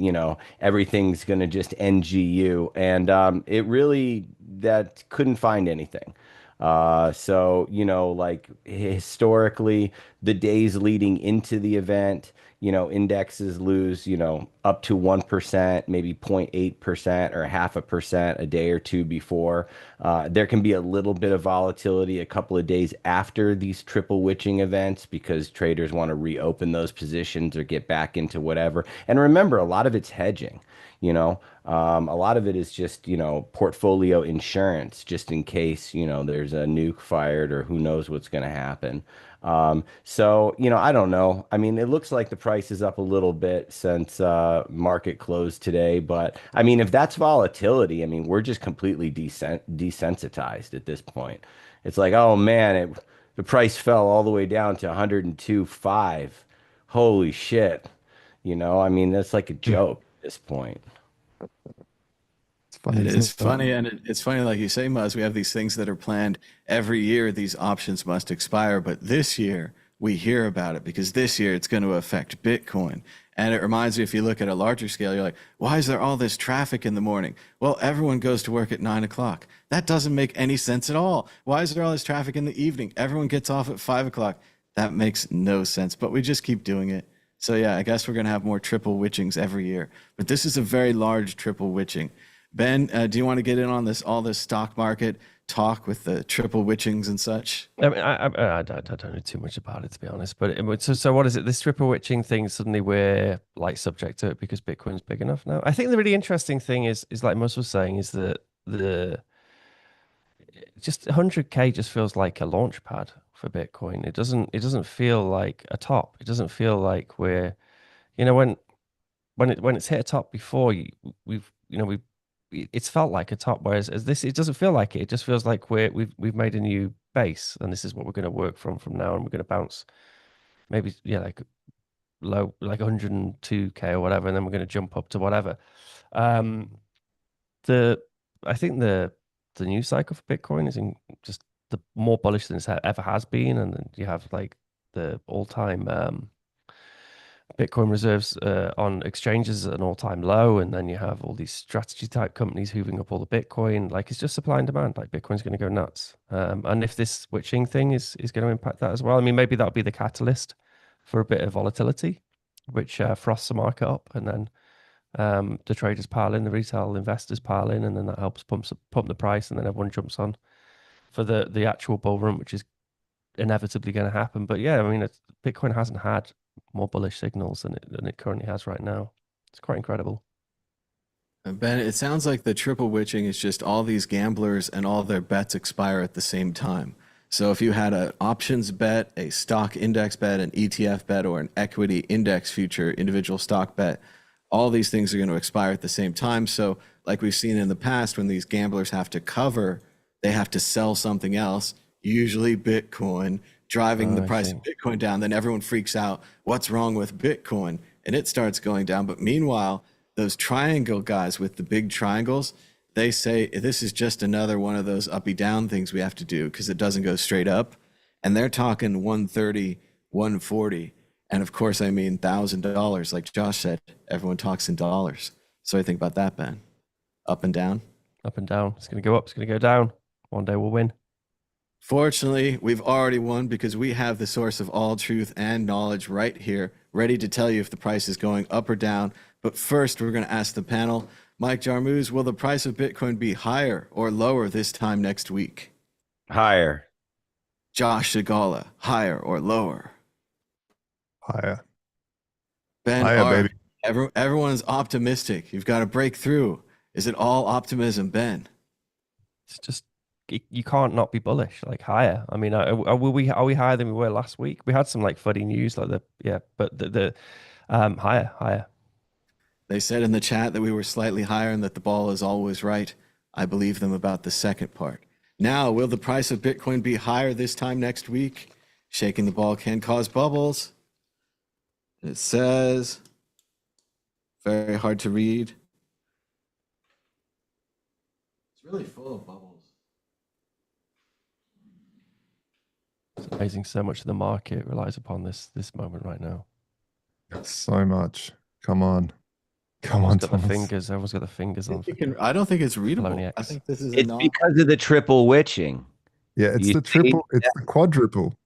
Speaker 2: everything's going to just NGU. And it really, that couldn't find anything. So, like historically, the days leading into the event, you know, indexes lose, you know, up to 1%, maybe 0.8% or 0.5% a day or two before. There can be a little bit of volatility a couple of days after these triple witching events because traders want to reopen those positions or get back into whatever. And remember, a lot of it's hedging. You know, a lot of it is just, you know, portfolio insurance, just in case, you know, there's a nuke fired or who knows what's going to happen. So, you know, I don't know. I mean, it looks like the price is up a little bit since market closed today. But I mean, if that's volatility, I mean, we're just completely desensitized at this point. It's like, oh man, the price fell all the way down to 102.5. Holy shit. You know, I mean, that's like a joke at this point.
Speaker 4: It's funny.
Speaker 1: It
Speaker 4: isn't
Speaker 1: is funny, and it's funny, like you say, Muzz. We have these things that are planned every year. These options must expire, but this year we hear about it because this year it's going to affect Bitcoin. And it reminds me, if you look at a larger scale, you're like, why is there all this traffic in the morning? Well, everyone goes to work at 9 o'clock. That doesn't make any sense at all. Why is there all this traffic in the evening? Everyone gets off at 5 o'clock. That makes no sense, but we just keep doing it. So yeah, I guess we're going to have more triple witchings every year. But this is a very large triple witching. Ben, do you want to get in on this, all this stock market talk with the triple witchings and such?
Speaker 3: I mean, I don't know too much about it, to be honest. But so what is it? This triple witching thing, suddenly we're like subject to it because Bitcoin's big enough now. I think the really interesting thing is like Mus was saying, is that the just 100K just feels like a launch pad for Bitcoin. It doesn't feel like a top. It doesn't feel like we're, you know, when it's hit a top before, it's felt like a top, whereas as this, it doesn't feel like it. It just feels like we've made a new base, and this is what we're going to work from now, and we're going to bounce maybe like low, like 102K or whatever, and then we're going to jump up to whatever. I think the news cycle for Bitcoin is just the more bullish than it ever has been, and then you have like the all-time Bitcoin reserves on exchanges at an all-time low, and then you have all these strategy type companies hooving up all the Bitcoin. Like, it's just supply and demand. Like, Bitcoin's going to go nuts. And if this witching thing is going to impact that as well, I mean, maybe that'll be the catalyst for a bit of volatility, which frosts the market up, and then the traders pile in, the retail investors pile in, and then that helps pump the price, and then everyone jumps on for the actual bull run, which is inevitably going to happen. But yeah, I mean, Bitcoin hasn't had more bullish signals than it currently has right now. It's quite incredible.
Speaker 1: Ben, it sounds like the triple witching is just all these gamblers and all their bets expire at the same time. So if you had an options bet, a stock index bet, an ETF bet, or an equity index future individual stock bet, all these things are going to expire at the same time. So like we've seen in the past, when these gamblers have to cover, they have to sell something else, usually Bitcoin, driving the price of Bitcoin down. Then everyone freaks out, what's wrong with Bitcoin? And it starts going down. But meanwhile, those triangle guys with the big triangles, they say this is just another one of those uppy down things we have to do because it doesn't go straight up. And they're talking 130, 140. And of course, I mean, $1,000, like Josh said, everyone talks in dollars. So I think about that, Ben. Up and down.
Speaker 3: Up and down. It's going to go up. It's going to go down. One day we'll win.
Speaker 1: Fortunately, we've already won because we have the source of all truth and knowledge right here, ready to tell you if the price is going up or down. But first, we're going to ask the panel, Mike Jarmusch, will the price of Bitcoin be higher or lower this time next week?
Speaker 2: Higher.
Speaker 1: Josh Segala, higher or lower?
Speaker 4: Higher.
Speaker 1: Ben,
Speaker 4: Higher, baby.
Speaker 1: Everyone's optimistic. You've got to break through. Is it all optimism, Ben?
Speaker 3: It's just, you can't not be bullish. Like, higher. I mean, are we higher than we were last week? We had some like funny news, like but the higher.
Speaker 1: They said in the chat that we were slightly higher and that the ball is always right. I believe them about the second part. Now, will the price of Bitcoin be higher this time next week? Shaking the ball can cause bubbles. It says, very hard to read. It's really full of bubbles.
Speaker 3: It's amazing. So much of the market relies upon this moment right now.
Speaker 4: So much. Come on.
Speaker 3: Everyone's got
Speaker 4: Thomas.
Speaker 3: the fingers. Everyone's got the fingers on.
Speaker 1: I don't think it's readable.
Speaker 3: Poloniex.
Speaker 1: I think this is
Speaker 2: It's because of the triple witching.
Speaker 4: Yeah, it's
Speaker 2: You
Speaker 4: the triple, it's the quadruple.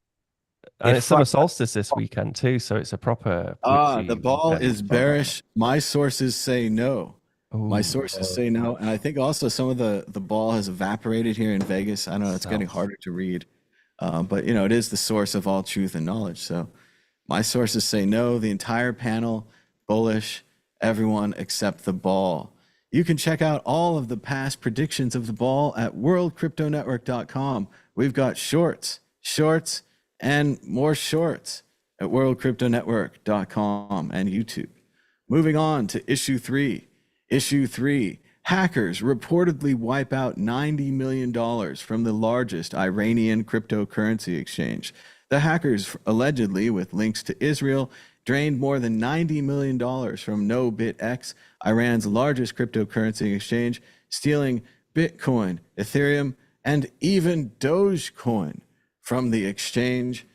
Speaker 3: And it's summer solstice this weekend too, so it's a proper witchy
Speaker 1: The ball
Speaker 3: weekend.
Speaker 1: is bearish. My sources say no. My
Speaker 3: Ooh.
Speaker 1: sources say no, and I think also some of the ball has evaporated here in Vegas. I don't know, it's getting harder to read, but you know, it is the source of all truth and knowledge. So my sources say no. The entire panel bullish. Everyone except the ball. You can check out all of the past predictions of the ball at worldcryptonetwork.com. We've got shorts, and more shorts at worldcryptonetwork.com and YouTube. Moving on to issue 3. Issue 3, hackers reportedly wipe out $90 million from the largest Iranian cryptocurrency exchange. The hackers, allegedly with links to Israel, drained more than $90 million from NoBitX, Iran's largest cryptocurrency exchange, stealing Bitcoin, Ethereum, and even Dogecoin from the exchange.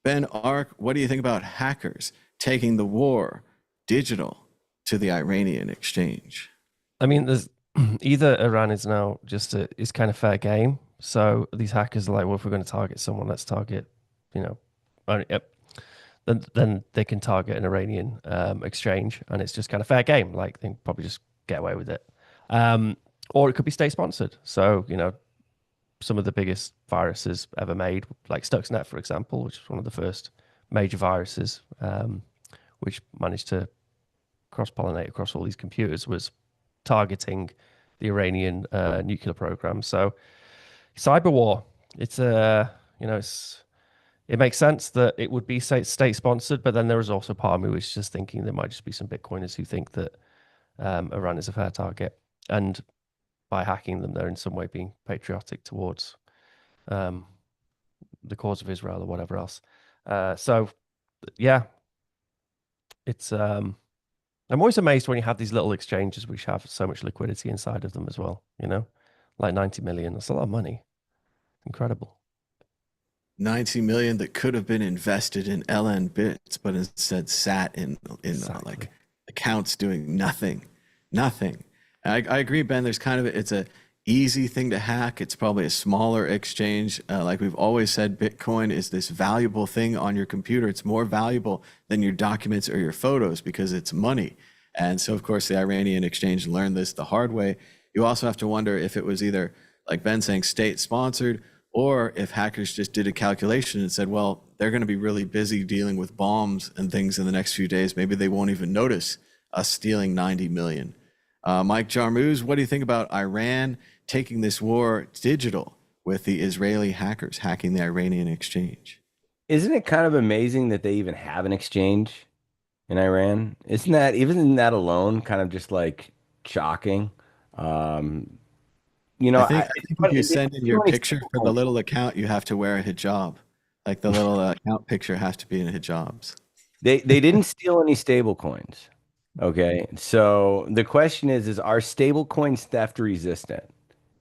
Speaker 1: Ben Ark, what do you think about hackers taking the war digital to the Iranian exchange?
Speaker 3: I mean, there's either Iran is now just is kind of fair game. So these hackers are like, well, if we're going to target someone, let's target, you know, then they can target an Iranian exchange, and it's just kind of fair game. Like, they can probably just get away with it. Or it could be state sponsored. So, you know, some of the biggest viruses ever made, like Stuxnet, for example, which is one of the first major viruses, which managed to cross-pollinate across all these computers, was targeting the Iranian nuclear program. So cyber war, it's you know, it makes sense that it would be state sponsored, but then there is also part of me which is just thinking there might just be some Bitcoiners who think that Iran is a fair target, and by hacking them, they're in some way being patriotic towards the cause of Israel or whatever else. So yeah, it's I'm always amazed when you have these little exchanges which have so much liquidity inside of them as well, you know, like 90 million. That's a lot of money. Incredible. 90
Speaker 1: million that could have been invested in LN bits, but instead sat in
Speaker 3: Exactly.
Speaker 1: like accounts doing nothing. I agree, Ben. There's kind of, it's a easy thing to hack. It's probably a smaller exchange. Like we've always said, Bitcoin is this valuable thing on your computer. It's more valuable than your documents or your photos because it's money. And so, of course, the Iranian exchange learned this the hard way. You also have to wonder if it was either, like Ben saying, state-sponsored, or if hackers just did a calculation and said, well, they're going to be really busy dealing with bombs and things in the next few days. Maybe they won't even notice us stealing 90 million. Mike Jarmusch, what do you think about Iran taking this war digital with the Israeli hackers hacking the Iranian exchange?
Speaker 2: Isn't it kind of amazing that they even have an exchange in Iran? Isn't that, even that alone, kind of just like shocking? You know,
Speaker 1: I think if you send in your picture for the little account, you have to wear a hijab. Like the little account picture has to be in hijabs.
Speaker 2: They didn't steal any stable coins. Okay. So the question is are stable coins theft resistant?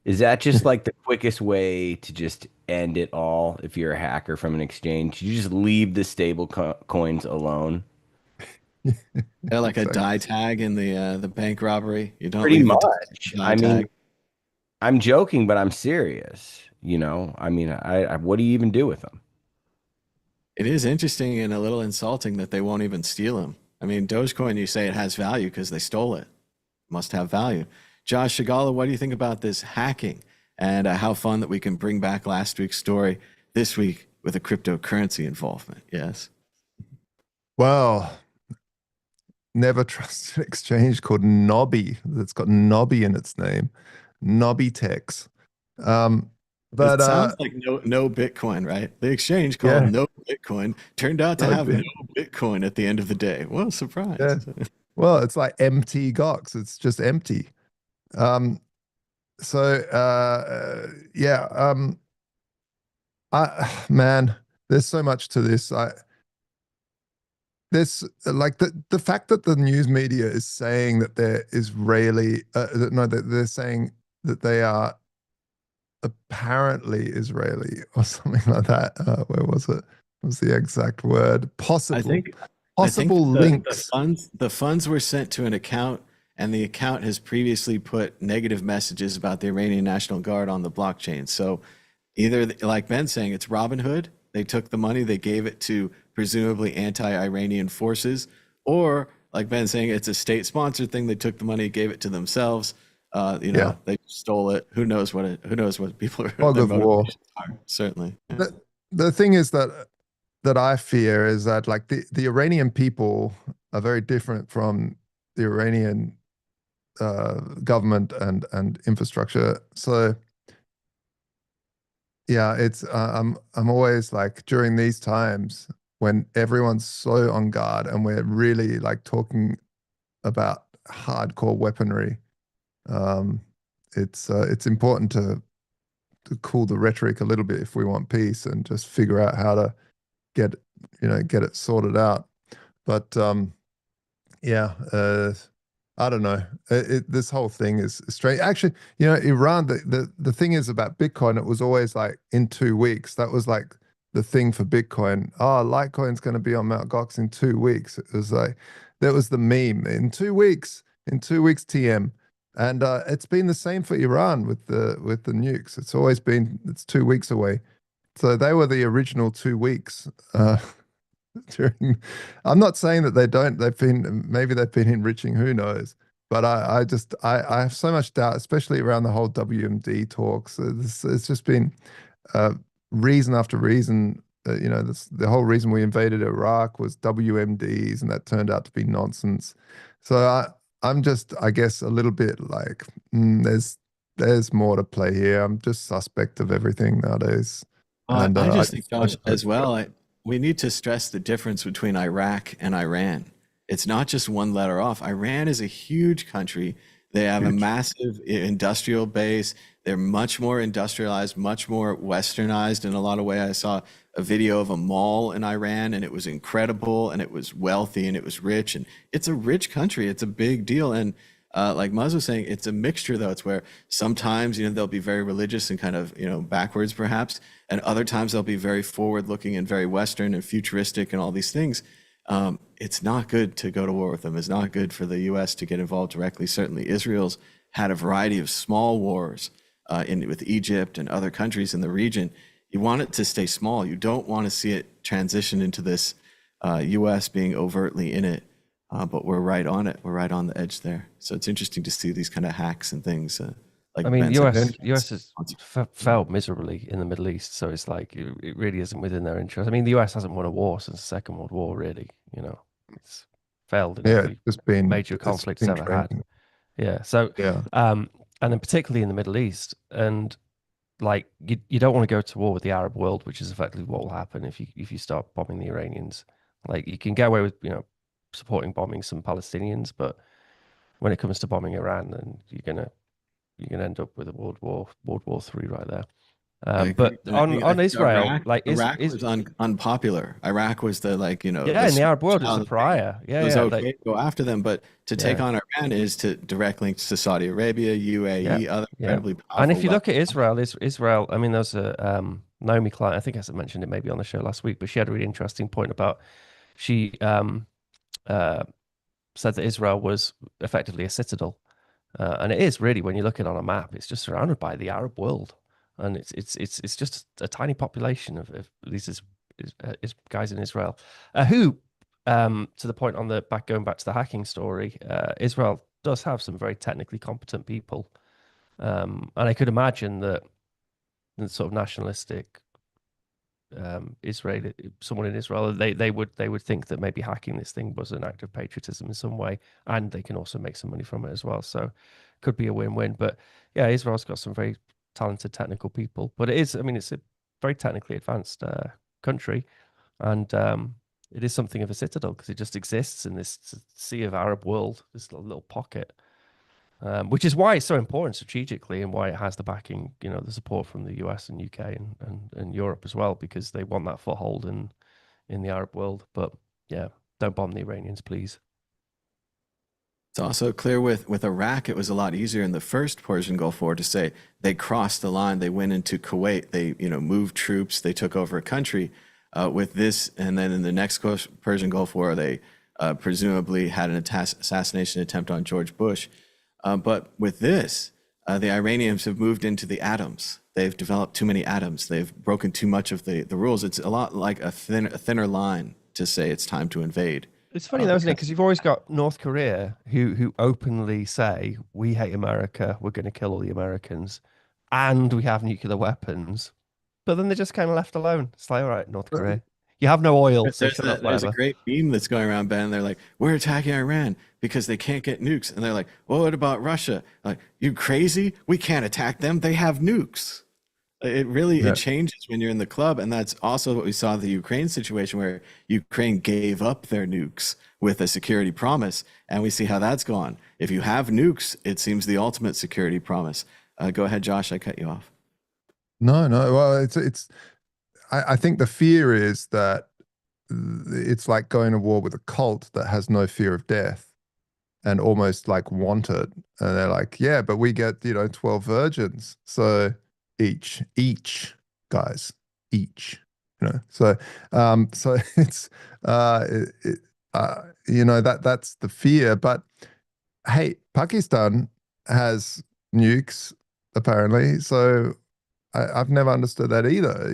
Speaker 2: Is that just like the quickest way to just end it all if you're a hacker from an exchange? You just leave the stable coins alone?
Speaker 1: Yeah, like a die tag in the bank robbery. You don't
Speaker 2: Pretty
Speaker 1: leave
Speaker 2: much.
Speaker 1: die
Speaker 2: I mean,
Speaker 1: tag.
Speaker 2: I'm joking, but I'm serious. You know, I mean, I what do you even do with them?
Speaker 1: It is interesting and a little insulting that they won't even steal them. I mean, Dogecoin, you say it has value because they stole it. Must have value. Josh Shigala, what do you think about this hacking and how fun that we can bring back last week's story this week with a cryptocurrency involvement? Yes.
Speaker 4: Well, never trust an exchange called Nobby that's got Nobby in its name. Nobbytex. But
Speaker 1: it sounds like no Bitcoin, right? The exchange called No Bitcoin turned out to have no Bitcoin at the end of the day. Well, surprise.
Speaker 4: Yeah. Well, it's like empty Gox. It's just empty. Man, there's so much to this. This, like, the fact that the news media is saying that they're Israeli, that they're saying that they are apparently Israeli or something like that. Where was it? What was the exact word? Possible. I think links.
Speaker 1: The funds were sent to an account, and the account has previously put negative messages about the Iranian National Guard on the blockchain. So either, like Ben's saying, it's Robinhood, They took the money, they gave it to presumably anti-Iranian forces, or like Ben's saying, it's a state-sponsored thing. They took the money, gave it to themselves. They stole it. Who knows what people are.
Speaker 4: Fog
Speaker 1: their
Speaker 4: of war.
Speaker 1: motivations are, certainly. Yeah.
Speaker 4: The thing is that I fear is that like the Iranian people are very different from the Iranian government and infrastructure. So yeah, it's I'm always like during these times when everyone's so on guard and we're really like talking about hardcore weaponry. It's important to cool the rhetoric a little bit if we want peace and just figure out how to get it sorted out. But I don't know. This whole thing is strange. Actually, Iran. The thing is about Bitcoin. It was always like in 2 weeks. That was like the thing for Bitcoin. Oh, Litecoin's going to be on Mt. Gox in 2 weeks. It was like that was the meme in 2 weeks. In 2 weeks, TM. And it's been the same for Iran with the nukes. It's 2 weeks away. So they were the original 2 weeks. I'm not saying that they don't. Maybe they've been enriching. Who knows? But I have so much doubt, especially around the whole WMD talks. It's just been reason after reason. The whole reason we invaded Iraq was WMDs, and that turned out to be nonsense. So I'm just, I guess, a little bit like there's more to play here. I'm just suspect of everything nowadays.
Speaker 1: I just think, Josh, as well, we need to stress the difference between Iraq and Iran. It's not just one letter off. Iran is a huge country. They have a massive industrial base. They're much more industrialized, much more westernized in a lot of ways. I saw a video of a mall in Iran, and it was incredible, and it was wealthy, and it was rich, and it's a rich country. It's a big deal. And like Muzz was saying, it's a mixture, though. It's where sometimes, they'll be very religious and kind of, backwards perhaps, and other times they'll be very forward-looking and very Western and futuristic and all these things. It's not good to go to war with them. It's not good for the U.S. to get involved directly. Certainly, Israel's had a variety of small wars with Egypt and other countries in the region. You want it to stay small. You don't want to see it transition into this U.S. being overtly in it. But we're right on it. We're right on the edge there. So it's interesting to see these kind of hacks and things.
Speaker 3: US has failed miserably in the Middle East, so it's like it really isn't within their interest. I mean, the US hasn't won a war since the Second World War, really. It's failed in every major conflict it's ever had. Yeah. So, and then particularly in the Middle East, and like you don't want to go to war with the Arab world, which is effectively what will happen if you start bombing the Iranians. Like you can get away with supporting bombing some Palestinians, but when it comes to bombing Iran, then you're gonna end up with a World War III right there. But on Israel,
Speaker 1: Iraq was unpopular. Iraq was the in
Speaker 3: the Arab world is a pariah.
Speaker 1: It was okay to go after them, but to take on Iran is to direct links to Saudi Arabia, UAE, other incredibly powerful.
Speaker 3: And if you look at Israel, I mean, there's a Naomi Klein. I think I mentioned it maybe on the show last week, but she had a really interesting point about she said that Israel was effectively a citadel. And it is really, when you look at it on a map, it's just surrounded by the Arab world, and it's just a tiny population of these guys in Israel, who, to the point on going back to the hacking story, Israel does have some very technically competent people, and I could imagine that the sort of nationalistic someone in Israel, they would think that maybe hacking this thing was an act of patriotism in some way, and they can also make some money from it as well. So could be a win-win. But yeah, Israel's got some very talented technical people, but it's a very technically advanced country, and it is something of a citadel because it just exists in this sea of Arab world, this little pocket. Which is why it's so important strategically, and why it has the backing, the support from the US and UK and Europe as well, because they want that foothold in the Arab world. But yeah, don't bomb the Iranians, please.
Speaker 1: It's also clear with Iraq, it was a lot easier in the first Persian Gulf War to say they crossed the line, they went into Kuwait, they moved troops, they took over a country. With this, and then in the next Persian Gulf War, they presumably had an assassination attempt on George Bush. But with this, the Iranians have moved into the atoms. they've developed too many atoms. They've broken too much of the rules. It's a lot like a thinner line to say it's time to invade.
Speaker 3: It's funny though, isn't it? Because you've always got North Korea who openly say we hate America, we're going to kill all the Americans, and we have nuclear weapons, but then they're just kind of left alone. It's like, all right, North Korea, you have no oil, so shut up,
Speaker 1: There's a
Speaker 3: whatever.
Speaker 1: great meme that's going around, Ben. They're like, we're attacking Iran because they can't get nukes. And they're like, well, what about Russia? Like, you crazy? We can't attack them. They have nukes. It really
Speaker 4: Yeah.
Speaker 1: it changes when you're in the club. And that's also what we saw in the Ukraine situation, where Ukraine gave up their nukes with a security promise. And we see how that's gone. If you have nukes, it seems the ultimate security promise. Go ahead, Josh. I cut you off.
Speaker 4: No, no. Well, I think the fear is that it's like going to war with a cult that has no fear of death and almost like want it. And they're like, yeah, but we get, 12 virgins. So each guys, each, so, so it's, that's the fear. But hey, Pakistan has nukes apparently. So I've never understood that either.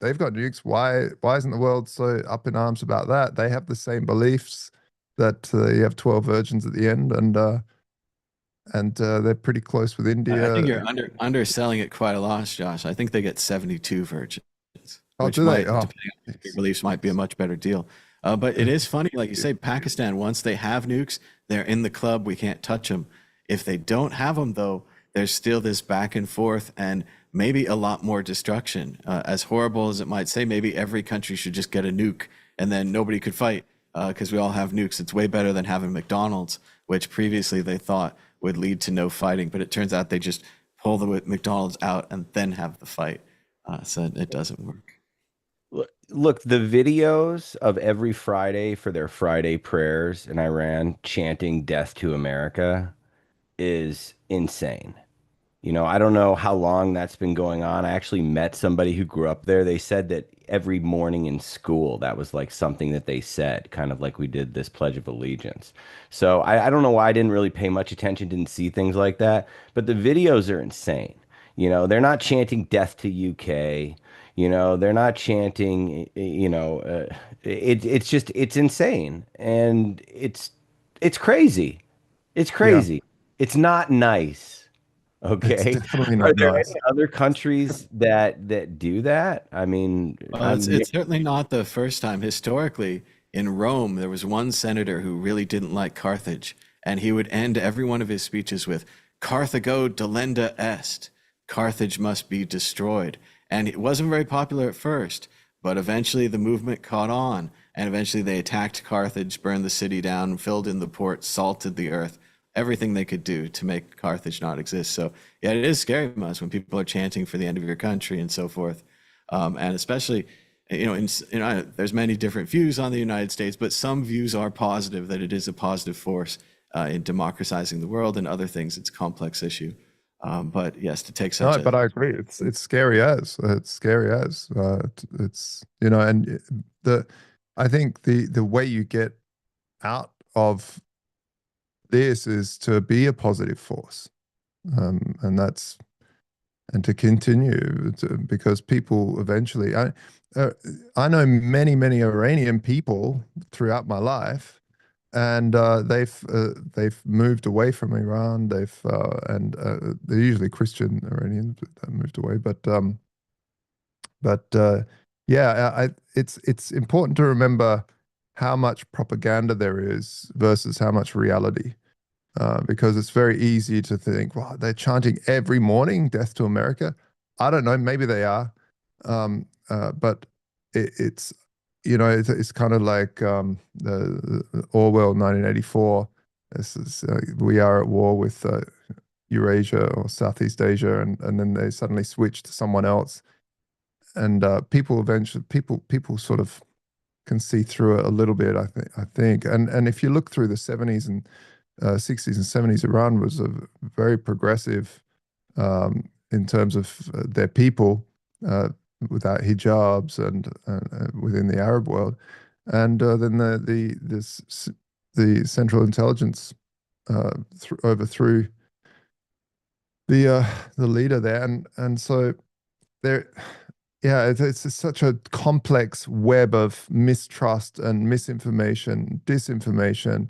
Speaker 4: They've got nukes. Why isn't the world so up in arms about that? They have the same beliefs that you have 12 virgins at the end, and they're pretty close with India.
Speaker 1: I think you're underselling it quite a lot, Josh. I think they get 72 virgins,
Speaker 4: Oh,
Speaker 1: which
Speaker 4: do they?
Speaker 1: might,
Speaker 4: Oh,
Speaker 1: depending on your beliefs, might be a much better deal. But it is funny, like you say, Pakistan, once they have nukes, they're in the club. We can't touch them. If they don't have them, though, there's still this back and forth and maybe a lot more destruction. As horrible as it might say, maybe every country should just get a nuke and then nobody could fight because we all have nukes. It's way better than having McDonald's, which previously they thought would lead to no fighting. But it turns out they just pull the McDonald's out and then have the fight. So it doesn't work.
Speaker 2: Look, the videos of every Friday for their Friday prayers in Iran chanting death to America is insane. I don't know how long that's been going on. I actually met somebody who grew up there. They said that every morning in school, that was like something that they said, kind of like we did this Pledge of Allegiance. So I don't know why I didn't really pay much attention, didn't see things like that. But the videos are insane. They're not chanting death to UK. They're not chanting, it's insane. And it's crazy. It's crazy. It's not nice. Okay.
Speaker 4: It's definitely
Speaker 2: Are
Speaker 4: not
Speaker 2: there
Speaker 4: nice.
Speaker 2: any other countries that do that? I mean,
Speaker 1: Well, it's certainly not the first time. Historically, in Rome, there was one senator who really didn't like Carthage, and he would end every one of his speeches with "Carthago delenda est," Carthage must be destroyed. And it wasn't very popular at first, but eventually the movement caught on, and eventually they attacked Carthage, burned the city down, filled in the port, salted the earth, everything they could do to make Carthage not exist. So yeah, it is scary, Muzz, when people are chanting for the end of your country and so forth. And especially, there's many different views on the United States, but some views are positive, that it is a positive force in democratizing the world, and other things. It's a complex issue. But yes, to take such
Speaker 4: No, but I agree. It's scary as and I think the way you get out of this is to be a positive force, and to continue because people eventually. I know many Iranian people throughout my life, and they've moved away from Iran. They're usually Christian Iranians that moved away, it's important to remember how much propaganda there is versus how much reality. Because it's very easy to think, wow, they're chanting every morning, "Death to America." I don't know, maybe they are, but it's kind of like the Orwell 1984. This is we are at war with Eurasia or Southeast Asia, and then they suddenly switch to someone else, and people sort of can see through it a little bit. I think, and if you look through the 70s and 60s and 70s, Iran was a very progressive in terms of their people without hijabs and within the Arab world, and then the Central Intelligence overthrew the leader there, and so there, yeah, it's such a complex web of mistrust and misinformation, disinformation,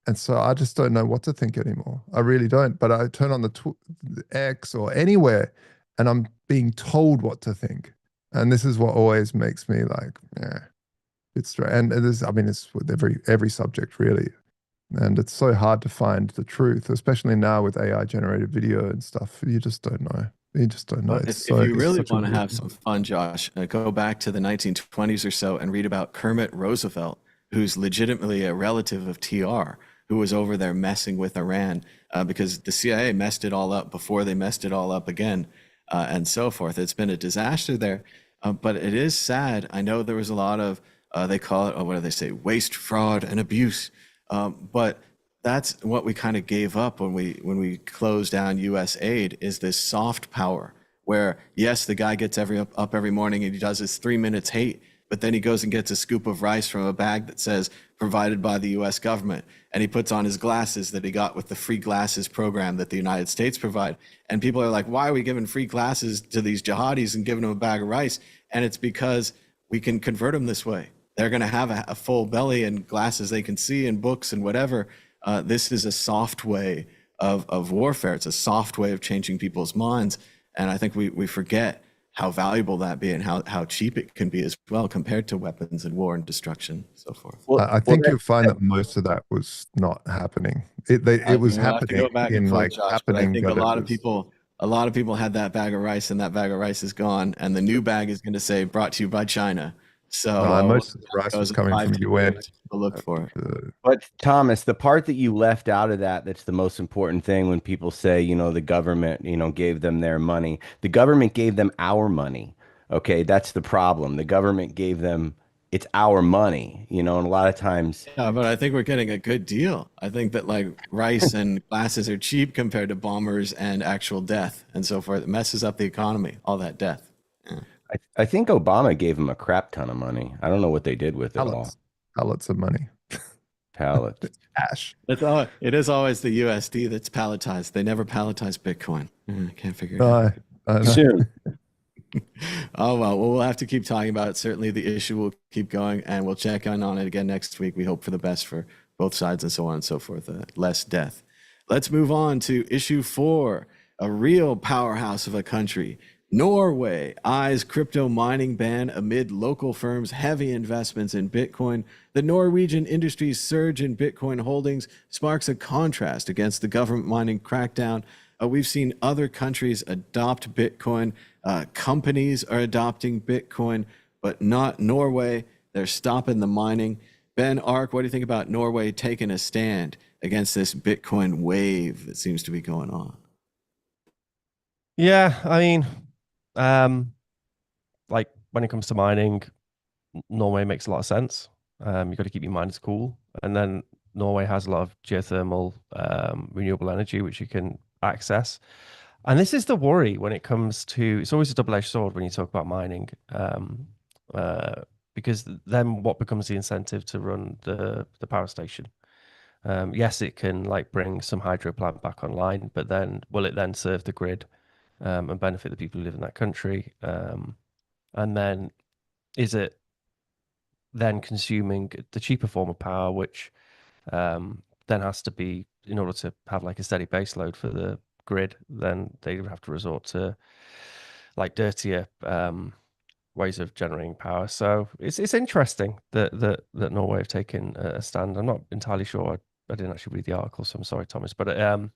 Speaker 4: and so I just don't know what to think anymore. I really don't. But I turn on the X or anywhere, and I'm being told what to think, and this is what always makes me like, yeah, it's strange. And it is, I mean, it's with every subject really. And it's so hard to find the truth, especially now with AI generated video and stuff. You just don't know. You just don't know.
Speaker 1: Well,
Speaker 4: It's
Speaker 1: if you
Speaker 4: it's
Speaker 1: really
Speaker 4: such a
Speaker 1: want to
Speaker 4: weird
Speaker 1: have some fun, Josh, go back to the 1920s or so and read about Kermit Roosevelt, who's legitimately a relative of TR, who was over there messing with Iran because the CIA messed it all up before they messed it all up again, and so forth. It's been a disaster there, but it is sad. I know there was a lot of, they call it, what do they say, waste, fraud, and abuse. But that's what we kind of gave up when we closed down U.S. aid, is this soft power where, yes, the guy gets up every morning and he does his 3 minutes hate, but then he goes and gets a scoop of rice from a bag that says provided by the U.S. government, and he puts on his glasses that he got with the free glasses program that the United States provide. And people are like, why are we giving free glasses to these jihadis and giving them a bag of rice? And it's because we can convert them this way. They're going to have a full belly and glasses they can see and books and whatever. This is a soft way of warfare. It's a soft way of changing people's minds. And I think we forget how valuable that be and how cheap it can be as well compared to weapons and war and destruction, so forth.
Speaker 4: Well, I think you'll find that most of that was not happening. It was happening
Speaker 1: go back and
Speaker 4: in
Speaker 1: forth,
Speaker 4: like
Speaker 1: Josh,
Speaker 4: happening.
Speaker 1: but I think
Speaker 4: but
Speaker 1: a lot of people had that bag of rice, and that bag of rice is gone, and the new bag is going to say brought to you by China. So
Speaker 4: most of the rice was coming from UN.
Speaker 1: Look for it.
Speaker 2: But Thomas, the part that you left out of that's the most important thing when people say, the government, gave them their money. The government gave them our money. Okay, that's the problem. The government gave them, it's our money, and a lot of times.
Speaker 1: Yeah, but I think we're getting a good deal. I think that like rice and glasses are cheap compared to bombers and actual death and so forth. It messes up the economy, all that death. Yeah.
Speaker 2: I think Obama gave them a crap ton of money. I don't know what they did with it all.
Speaker 4: Pallets of money.
Speaker 2: Pallets.
Speaker 4: Cash.
Speaker 1: It is always the USD that's palletized. They never palletize Bitcoin. I can't figure it out.
Speaker 2: Soon.
Speaker 1: Oh, well, we'll have to keep talking about it. Certainly the issue will keep going, and we'll check in on it again next week. We hope for the best for both sides and so on and so forth. Less death. Let's move on to issue 4, a real powerhouse of a country. Norway eyes crypto mining ban amid local firms' heavy investments in Bitcoin. The Norwegian industry's surge in Bitcoin holdings sparks a contrast against the government mining crackdown. We've seen other countries adopt Bitcoin. Companies are adopting Bitcoin, but not Norway. They're stopping the mining. Ben Ark, what do you think about Norway taking a stand against this Bitcoin wave that seems to be going on?
Speaker 3: Yeah, I mean, like when it comes to mining, Norway makes a lot of sense. You've got to keep your miners cool. And then Norway has a lot of geothermal, renewable energy, which you can access. And this is the worry when it comes to, it's always a double-edged sword when you talk about mining, because then what becomes the incentive to run the power station? Yes, it can like bring some hydro plant back online, but then will it then serve the grid and benefit the people who live in that country? And then is it then consuming the cheaper form of power, which then has to be, in order to have like a steady base load for the grid, then they would have to resort to like dirtier ways of generating power. So it's interesting that Norway have taken a stand. I'm not entirely sure. I didn't actually read the article, so I'm sorry, Thomas. But I'm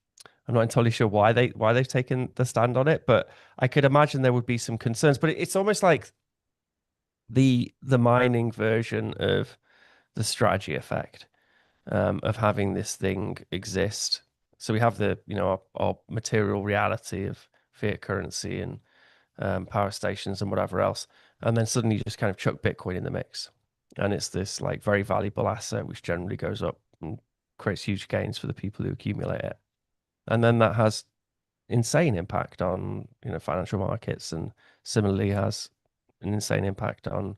Speaker 3: not entirely sure why they've taken the stand on it. But I could imagine there would be some concerns. But it's almost like the mining version of the strategy effect of having this thing exist. So we have the our material reality of fiat currency and power stations and whatever else, and then suddenly you just kind of chuck Bitcoin in the mix, and it's this like very valuable asset which generally goes up and creates huge gains for the people who accumulate it, and then that has insane impact on financial markets, and similarly has an insane impact on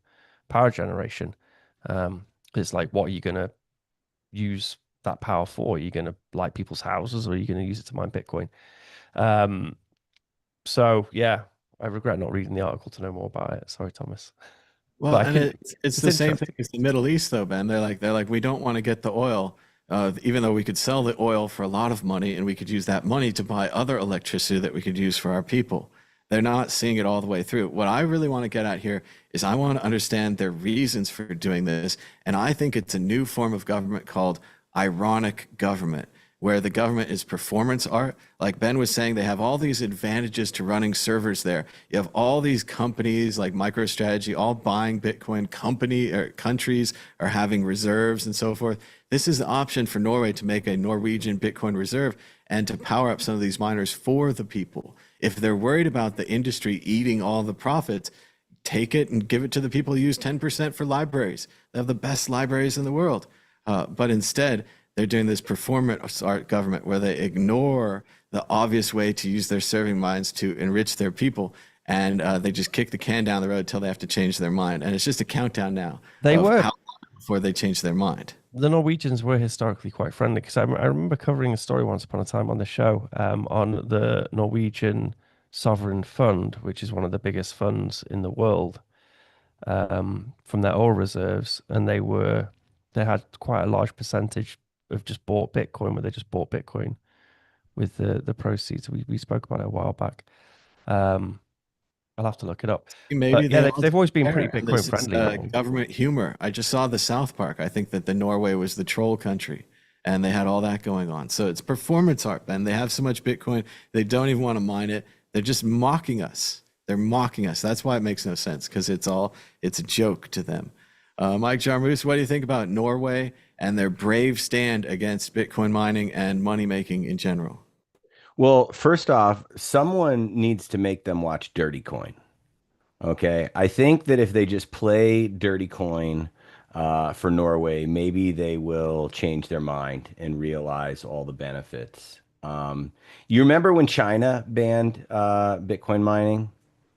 Speaker 3: power generation. It's like, what are you going to use that power for? Are you going to light people's houses, or are you going to use it to mine Bitcoin? So yeah, I regret not reading the article to know more about it. Sorry, Thomas.
Speaker 1: Well,
Speaker 3: But I
Speaker 1: and
Speaker 3: can,
Speaker 1: it's the same
Speaker 3: interesting.
Speaker 1: thing as the Middle East, though, Ben. They're like, we don't want to get the oil, even though we could sell the oil for a lot of money, and we could use that money to buy other electricity that we could use for our people. They're not seeing it all the way through. What I really want to get at here is I want to understand their reasons for doing this, and I think it's a new form of government called ironic government, where the government is performance art. Like Ben was saying, they have all these advantages to running servers there. You have all these companies like MicroStrategy all buying Bitcoin. Countries are having reserves and so forth. This is the option for Norway to make a Norwegian Bitcoin reserve and to power up some of these miners for the people. If they're worried about the industry eating all the profits, take it and give it to the people who use 10% for libraries. They have the best libraries in the world. But instead, they're doing this performance art government where they ignore the obvious way to use their serving mines to enrich their people. And they just kick the can down the road until they have to change their mind. And it's just a countdown now.
Speaker 3: They were.
Speaker 1: How long before they change their mind.
Speaker 3: The Norwegians were historically quite friendly, because I remember covering a story once upon a time on the show on the Norwegian Sovereign Fund, which is one of the biggest funds in the world, from their oil reserves. And they had quite a large percentage of just bought Bitcoin, where they just bought Bitcoin with the proceeds. We spoke about it a while back. I'll have to look it up.
Speaker 1: Maybe
Speaker 3: yeah, they've always been pretty Bitcoin friendly.
Speaker 1: Government humor. I just saw the South Park. I think that the Norway was the troll country, and they had all that going on. So it's performance art, Ben. They have so much Bitcoin, they don't even want to mine it. They're just mocking us. They're mocking us. That's why it makes no sense, because it's a joke to them. Mike Jarmusch, what do you think about Norway and their brave stand against Bitcoin mining and money making in general?
Speaker 2: Well, first off, someone needs to make them watch Dirty Coin. Okay. I think that if they just play Dirty Coin for Norway, maybe they will change their mind and realize all the benefits. You remember when China banned Bitcoin mining?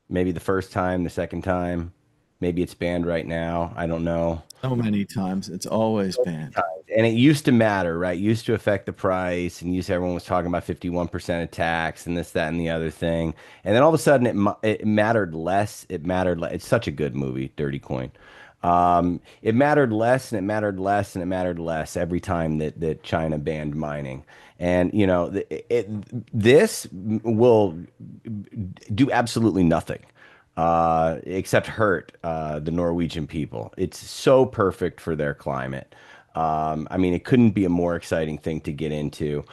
Speaker 2: Maybe the first time, the second time. Maybe it's banned right now. I don't know.
Speaker 1: So many times. It's always banned.
Speaker 2: And it used to matter, right? It used to affect the price, and everyone was talking about 51% of tax and this, that, and the other thing. And then all of a sudden it mattered less. It mattered less. It's such a good movie, Dirty Coin. It mattered less, and it mattered less, and it mattered less every time that China banned mining. And, you know, this will do absolutely nothing except hurt the Norwegian people. It's so perfect for their climate. I mean, it couldn't be a more exciting thing to get into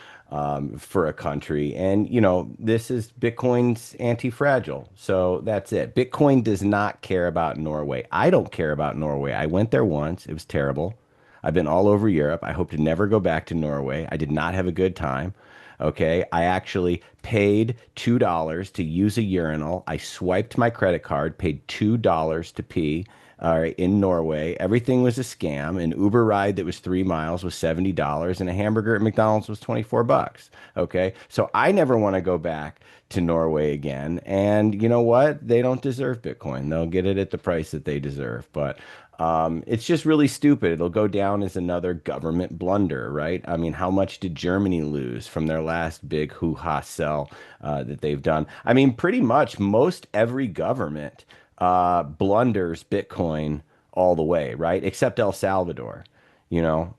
Speaker 2: for a country. And, you know, this is Bitcoin's anti-fragile. So that's it. Bitcoin does not care about Norway. I don't care about Norway. I went there once. It was terrible. I've been all over Europe. I hope to never go back to Norway. I did not have a good time. Okay. I actually paid $2 to use a urinal. I swiped my credit card, paid $2 to pee. All right, in Norway, everything was a scam. An Uber ride that was 3 miles was $70, and a hamburger at McDonald's was $24. Okay, so I never want to go back to Norway again. And you know what? They don't deserve Bitcoin. They'll get it at the price that they deserve. But it's just really stupid. It'll go down as another government blunder, right? I mean, how much did Germany lose from their last big hoo-ha sell that they've done? I mean, pretty much most every government blunders Bitcoin all the way, right? Except El Salvador, you know,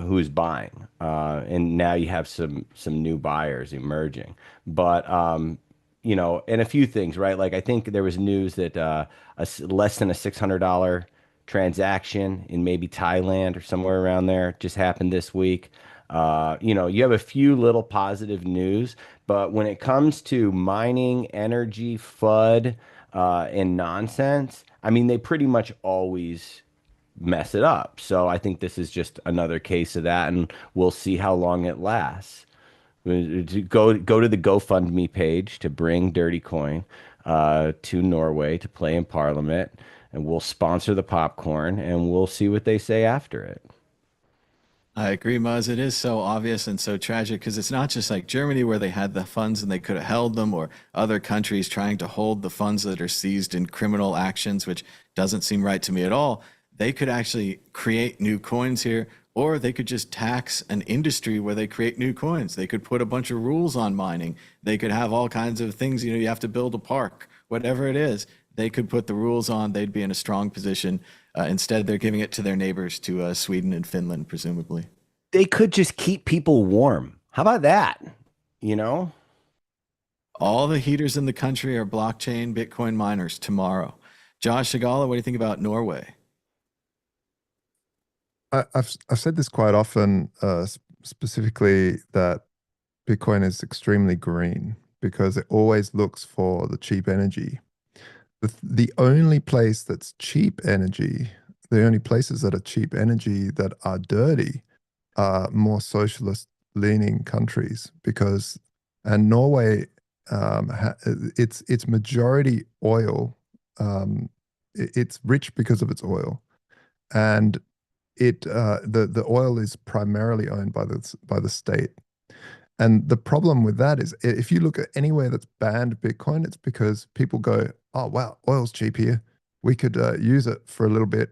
Speaker 2: who's buying. And now you have some new buyers emerging. But, you know, and a few things, right? Like I think there was news that less than a $600 transaction in maybe Thailand or somewhere around there just happened this week. You know, you have a few little positive news, but when it comes to mining, energy, FUD, and nonsense, I mean, they pretty much always mess it up. So I think this is just another case of that, and we'll see how long it lasts. Go to the GoFundMe page to bring Dirty Coin to Norway to play in Parliament, and we'll sponsor the popcorn, and we'll see what they say after it.
Speaker 1: I agree, Muzz. It is so obvious and so tragic because it's not just like Germany where they had the funds and they could have held them, or other countries trying to hold the funds that are seized in criminal actions, which doesn't seem right to me at all. They could actually create new coins here Or they could just tax an industry where they create new coins. They could put a bunch of rules on mining. They could have all kinds of things. You know, you have to build a park, whatever it is. They could put the rules on. They'd be in a strong position. Instead, they're giving it to their neighbors, to Sweden and Finland, presumably.
Speaker 2: They could just keep people warm. How about that? You know?
Speaker 1: All the heaters in the country are blockchain Bitcoin miners tomorrow. Josh Shigala, what do you think about Norway?
Speaker 4: I've said this quite often, specifically that Bitcoin is extremely green because it always looks for the cheap energy. The only place that's cheap energy, the only places that are cheap energy that are dirty are more socialist leaning countries because, and Norway, it's majority oil. It's rich because of its oil, and the oil is primarily owned by the state. And the problem with that is if you look at anywhere that's banned Bitcoin, it's because people go, oh, wow, oil's cheap here. We could use it for a little bit.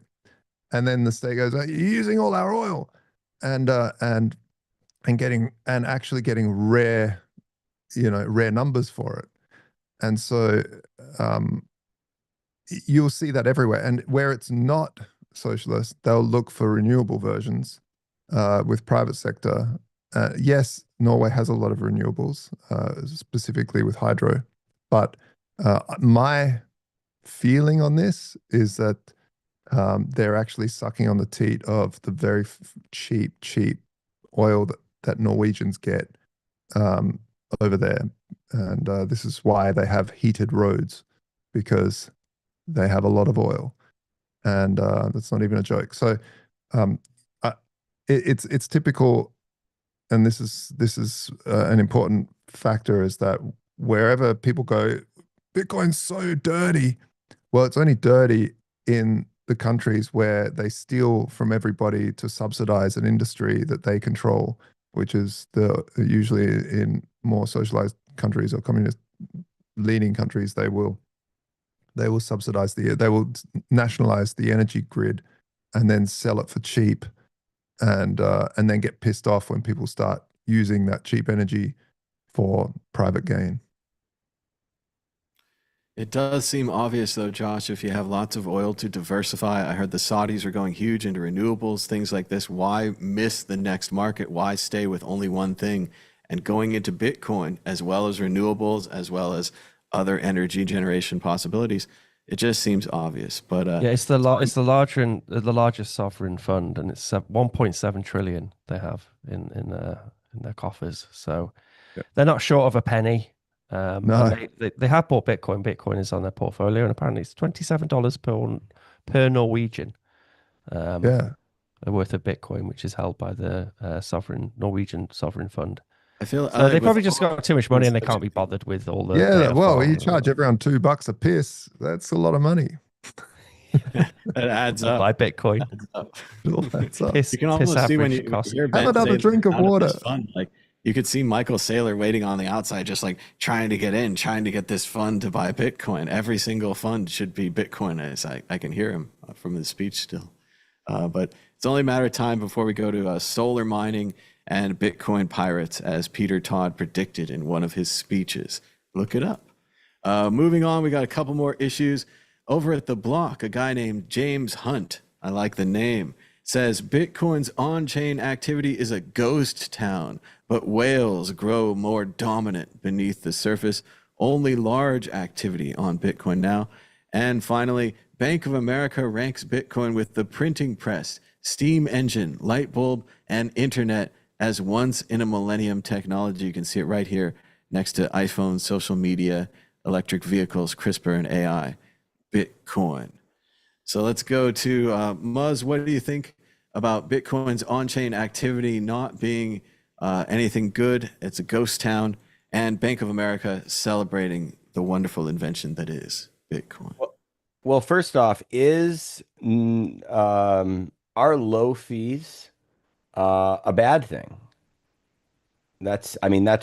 Speaker 4: And then the state goes, oh, you're using all our oil. And actually getting rare numbers for it. And so you'll see that everywhere. And where it's not socialist, they'll look for renewable versions with private sector. Yes, Norway has a lot of renewables, specifically with hydro. But my feeling on this is that they're actually sucking on the teat of the very cheap oil that Norwegians get over there. And this is why they have heated roads, because they have a lot of oil. And that's not even a joke. So it's typical, and this is an important factor, is that wherever people go, Bitcoin's so dirty. Well, it's only dirty in the countries where they steal from everybody to subsidize an industry that they control, which is usually in more socialized countries or communist leaning countries. They will subsidize they will nationalize the energy grid and then sell it for cheap, and then get pissed off when people start using that cheap energy for private gain.
Speaker 1: It does seem obvious, though, Josh, if you have lots of oil to diversify. I heard the Saudis are going huge into renewables, things like this. Why miss the next market? Why stay with only one thing? And going into Bitcoin, as well as renewables, as well as other energy generation possibilities, it just seems obvious. But
Speaker 3: yeah, it's the largest sovereign fund, and it's 1.7 trillion they have in their coffers. So they're not short of a penny.
Speaker 4: No.
Speaker 3: They have bought Bitcoin. Bitcoin is on their portfolio, and apparently it's $27 per Norwegian. Worth of Bitcoin, which is held by the Norwegian sovereign fund.
Speaker 1: I feel
Speaker 3: so they probably just got too much money and they can't be bothered with all the
Speaker 4: well, you charge everyone $2 a piss. That's a lot of money.
Speaker 1: It adds up.
Speaker 3: Buy Bitcoin.
Speaker 4: Adds up.
Speaker 3: Piss,
Speaker 1: You can almost see when you hear Ben
Speaker 4: have another
Speaker 1: say
Speaker 4: drink of water.
Speaker 1: Fund, like you could see Michael Saylor waiting on the outside, just like trying to get this fund to buy Bitcoin. Every single fund should be Bitcoin. As I can hear him from his speech still. But it's only a matter of time before we go to solar mining and Bitcoin pirates, as Peter Todd predicted in one of his speeches. Look it up. Moving on, we got a couple more issues. Over at The Block, a guy named James Hunt, I like the name, says Bitcoin's on-chain activity is a ghost town, but whales grow more dominant beneath the surface. Only large activity on Bitcoin now. And finally, Bank of America ranks Bitcoin with the printing press, steam engine, light bulb, and internet as once in a millennium technology. You can see it right here next to iPhone, social media, electric vehicles, CRISPR, and AI. Bitcoin. So let's go to Muzz. What do you think about Bitcoin's on-chain activity not being anything good? It's a ghost town, and Bank of America celebrating the wonderful invention that is Bitcoin.
Speaker 2: Well, first off, is are low fees a bad thing? That's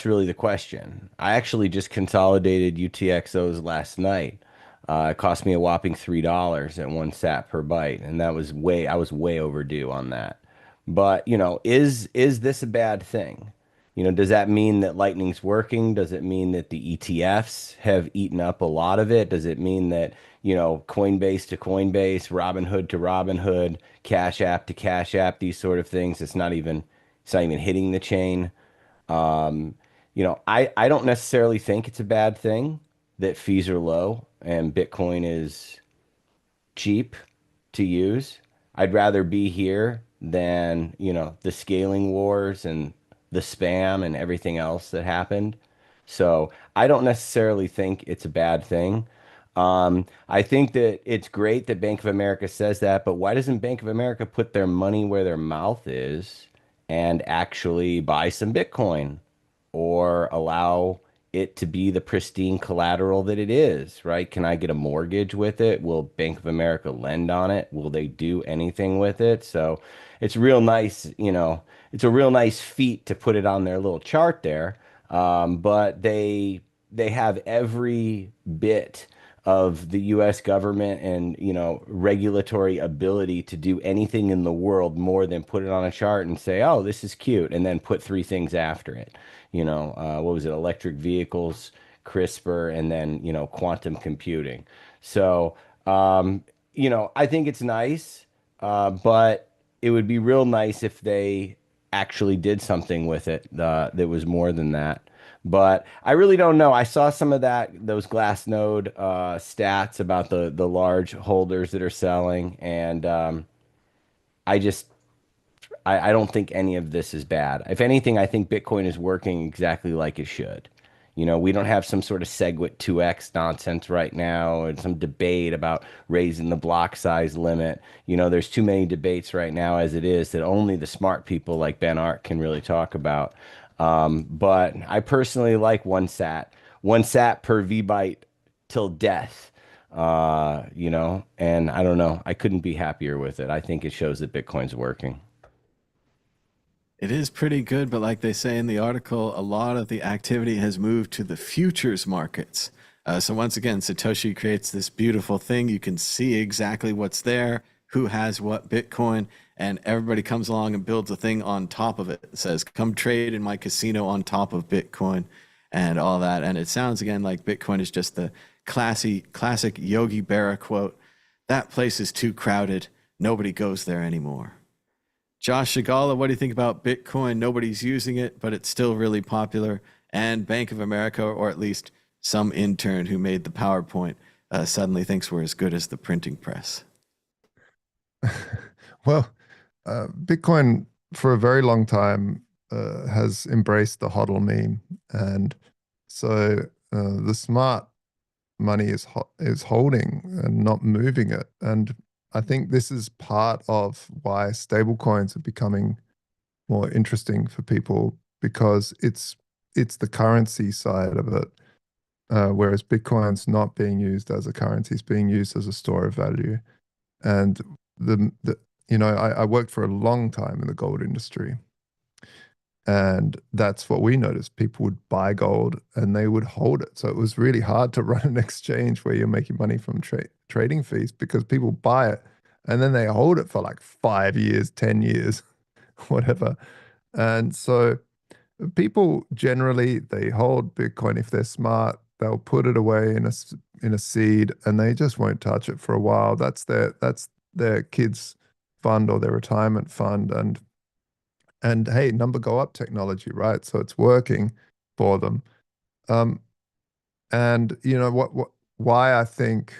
Speaker 2: really the question. I actually just consolidated UTXOs last night. It cost me a whopping $3 at 1 sat per byte, and I was way overdue on that. But, is this a bad thing? Does that mean that Lightning's working? Does it mean that the ETFs have eaten up a lot of it? Does it mean that, Coinbase to Coinbase, Robinhood to Robinhood, Cash App to Cash App, these sort of things, it's not even hitting the chain? Um, I don't necessarily think it's a bad thing that fees are low and Bitcoin is cheap to use. I'd rather be here than, the scaling wars and the spam and everything else that happened. So I don't necessarily think it's a bad thing. I think that it's great that Bank of America says that, but why doesn't Bank of America put their money where their mouth is and actually buy some Bitcoin or allow it to be the pristine collateral that it is, right? Can I get a mortgage with it? Will Bank of America lend on it? Will they do anything with it? So it's real nice, it's a real nice feat to put it on their little chart there. But they have every bit of the US government and, regulatory ability to do anything in the world more than put it on a chart and say, oh, this is cute, and then put three things after it. What was it? Electric vehicles, CRISPR, and then, quantum computing. So, I think it's nice, but it would be real nice if they actually did something with it that was more than that. But I really don't know. I saw some of those Glassnode stats about the large holders that are selling, and I just I don't think any of this is bad. If anything, I think Bitcoin is working exactly like it should. We don't have some sort of SegWit 2x nonsense right now and some debate about raising the block size limit. There's too many debates right now as it is that only the smart people like Ben Art can really talk about. But I personally like one sat per VByte till death. And I don't know. I couldn't be happier with it. I think it shows that Bitcoin's working.
Speaker 1: It is pretty good, but like they say in the article, a lot of the activity has moved to the futures markets. So once again, Satoshi creates this beautiful thing. You can see exactly what's there, who has what Bitcoin, and everybody comes along and builds a thing on top of it. It says, come trade in my casino on top of Bitcoin and all that. And it sounds again like Bitcoin is just the classic Yogi Berra quote, that place is too crowded. Nobody goes there anymore. Josh Shigala, what do you think about Bitcoin? Nobody's using it, but it's still really popular. And Bank of America, or at least some intern who made the PowerPoint, suddenly thinks we're as good as the printing press.
Speaker 4: Well, Bitcoin for a very long time has embraced the HODL meme, and so the smart money is holding and not moving it. And I think this is part of why stablecoins are becoming more interesting for people, because it's the currency side of it, whereas Bitcoin's not being used as a currency; it's being used as a store of value. And I worked for a long time in the gold industry, and that's what we noticed. People would buy gold and they would hold it. So it was really hard to run an exchange where you're making money from trading fees, because people buy it and then they hold it for like 5 years, 10 years, whatever. And so people generally, they hold Bitcoin. If they're smart, they'll put it away in a seed and they just won't touch it for a while. That's their kids' fund or their retirement fund. And hey, number go up technology, right? So it's working for them. And why I think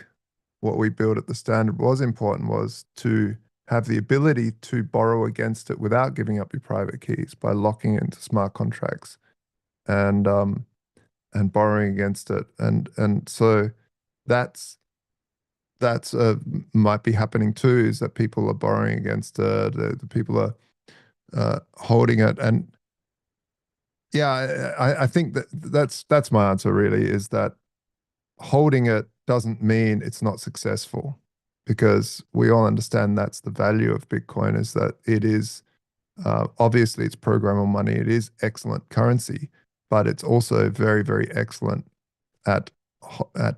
Speaker 4: what we built at the Standard was important was to have the ability to borrow against it without giving up your private keys, by locking it into smart contracts and borrowing against it. And so that's might be happening too, is that people are borrowing against it, the people are holding it. And yeah, I think that's my answer really, is that holding it doesn't mean it's not successful, because we all understand that's the value of Bitcoin, is that it is obviously it's programmable money, it is excellent currency, but it's also very, very excellent at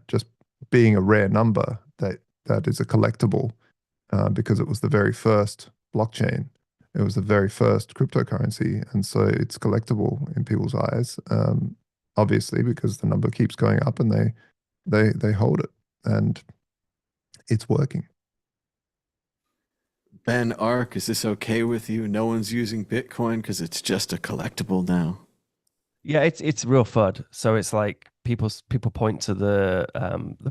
Speaker 4: just being a rare number that is a collectible, because it was the very first blockchain. It was the very first cryptocurrency, and so it's collectible in people's eyes, obviously, because the number keeps going up, and they hold it, and it's working.
Speaker 1: Ben Ark, is this okay with you? No one's using Bitcoin because it's just a collectible now.
Speaker 3: Yeah, it's real FUD. So it's like people point to the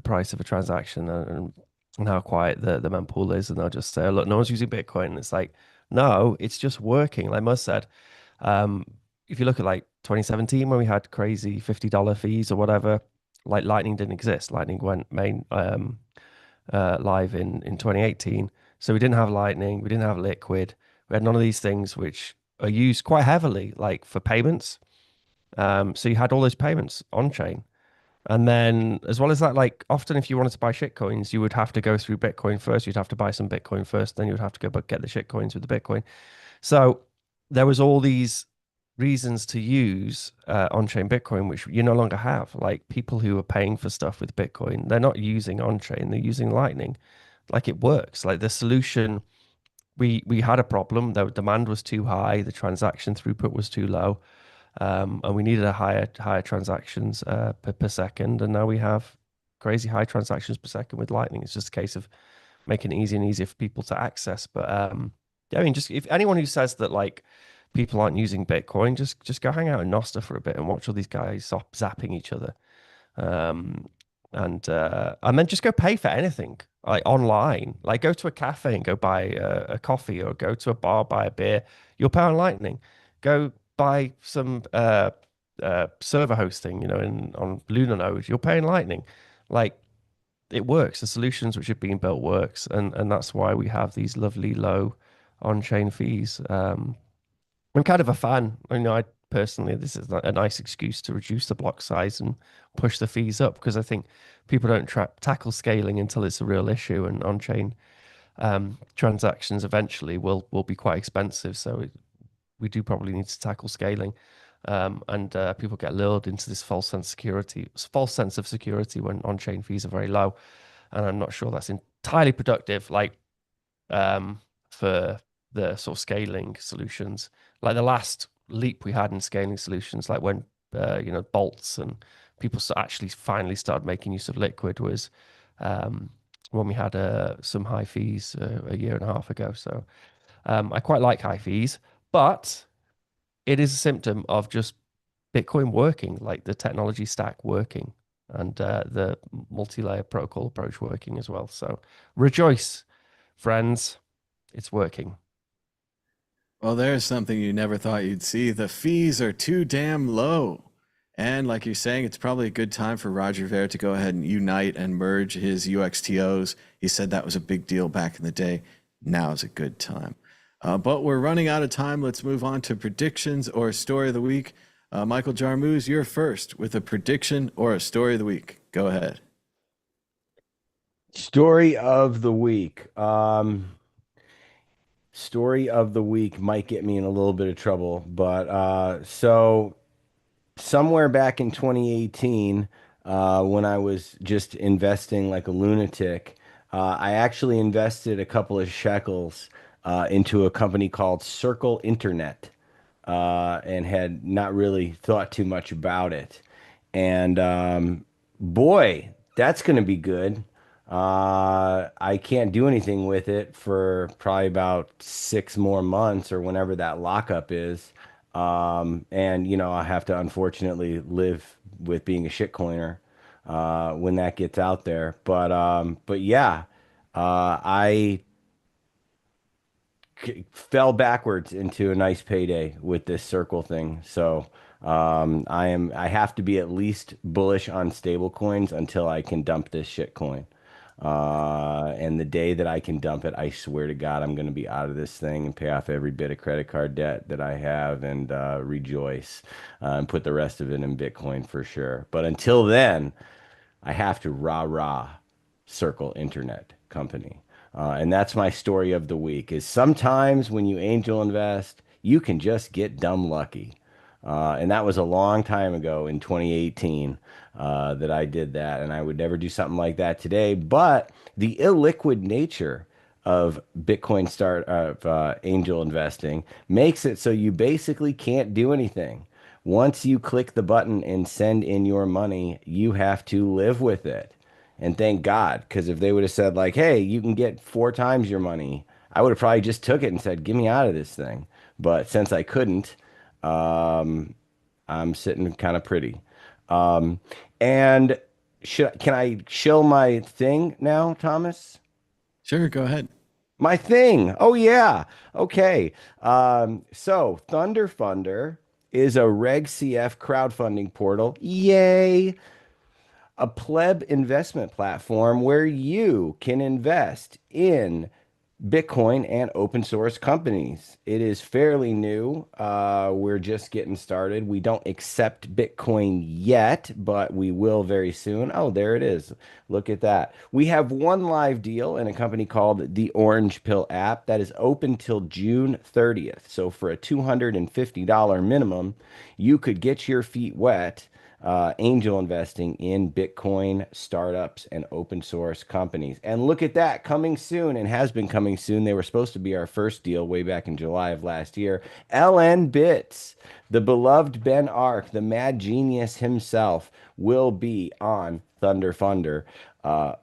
Speaker 3: price of a transaction and how quiet the mempool is, and they'll just say, look, no one's using Bitcoin. And it's like, no, it's just working. Like Muzz said, if you look at like 2017 when we had crazy $50 fees or whatever, like Lightning didn't exist. Lightning went live in 2018. So we didn't have Lightning, we didn't have Liquid, we had none of these things which are used quite heavily, like for payments. So you had all those payments on chain. And then as well as that, like often if you wanted to buy shit coins, you would have to go through Bitcoin first. You'd have to buy some Bitcoin first, then you would have to go but get the shit coins with the Bitcoin. So there was all these reasons to use on-chain Bitcoin, which you no longer have. Like people who are paying for stuff with Bitcoin, they're not using on-chain, they're using Lightning. Like it works. Like the solution, we had a problem. The demand was too high, the transaction throughput was too low, and we needed a higher transactions per second. And now we have crazy high transactions per second with Lightning. It's just a case of making it easier and easier for people to access. But yeah, I mean, just if anyone who says that like people aren't using Bitcoin, just go hang out in Nostr for a bit and watch all these guys stop zapping each other. And then just go pay for anything like online, like go to a cafe and go buy a coffee, or go to a bar, buy a beer. You'll pay on Lightning. Go buy some server hosting, you know, on Lunar Node. You're paying Lightning. Like it works. The solutions which are being built works, and that's why we have these lovely low on-chain fees. I'm kind of a fan. I know I personally, this is a nice excuse to reduce the block size and push the fees up, because I think people don't tackle scaling until it's a real issue, and on-chain transactions eventually will be quite expensive. So we do probably need to tackle scaling, and people get lured into this false sense of security when on-chain fees are very low, and I'm not sure that's entirely productive. Like for the sort of scaling solutions, like the last leap we had in scaling solutions, like when bolts and people actually finally started making use of Liquid, was when we had some high fees a year and a half ago. So I quite like high fees, but it is a symptom of just Bitcoin working, like the technology stack working, and the multi-layer protocol approach working as well. So rejoice, friends, it's working.
Speaker 1: Well, there's something you never thought you'd see. The fees are too damn low. And like you're saying, it's probably a good time for Roger Ver to go ahead and unite and merge his UXTOs. He said that was a big deal back in the day. Now is a good time. But we're running out of time. Let's move on to predictions or story of the week. Michael Jarmusch, you're first with a prediction or a story of the week. Go ahead.
Speaker 2: Story of the week. Story of the week might get me in a little bit of trouble, but so somewhere back in 2018, when I was just investing like a lunatic, I actually invested a couple of shekels into a company called Circle Internet, and had not really thought too much about it. And boy, that's going to be good. I can't do anything with it for probably about 6 more months or whenever that lockup is. And I have to unfortunately live with being a shitcoiner when that gets out there. But yeah, I fell backwards into a nice payday with this circle thing. So I have to be at least bullish on stable coins until I can dump this shit coin. And the day that I can dump it, I swear to God, I'm going to be out of this thing and pay off every bit of credit card debt that I have, and rejoice, and put the rest of it in Bitcoin for sure. But until then, I have to rah Circle Internet Company. And that's my story of the week, is sometimes when you angel invest, you can just get dumb lucky. And that was a long time ago in 2018 that I did that. And I would never do something like that today. But the illiquid nature of Bitcoin angel investing makes it so you basically can't do anything. Once you click the button and send in your money, you have to live with it. And thank God, because if they would have said like, hey, you can get 4 times your money, I would have probably just took it and said, get me out of this thing. But since I couldn't, I'm sitting kind of pretty. Um, and can I shill my thing now, Thomas?
Speaker 1: Sure, go ahead.
Speaker 2: My thing. Oh yeah. Okay. So Thunder Funder is a Reg CF crowdfunding portal. Yay. A pleb investment platform where you can invest in Bitcoin and open source companies. It is fairly new. We're just getting started. We don't accept Bitcoin yet, but we will very soon. Oh, there it is. Look at that. We have one live deal in a company called the Orange Pill app that is open till June 30th. So for a $250 minimum, you could get your feet wet angel investing in Bitcoin startups and open source companies. And look at that, coming soon and has been coming soon. They were supposed to be our first deal way back in July of last year. LN Bits, the beloved Ben Ark, the mad genius himself, will be on Thunder Funder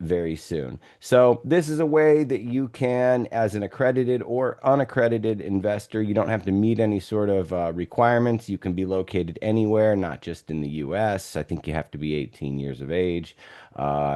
Speaker 2: very soon. So this is a way that you can, as an accredited or unaccredited investor, you don't have to meet any sort of requirements. You can be located anywhere, not just in the US. I think you have to be 18 years of age.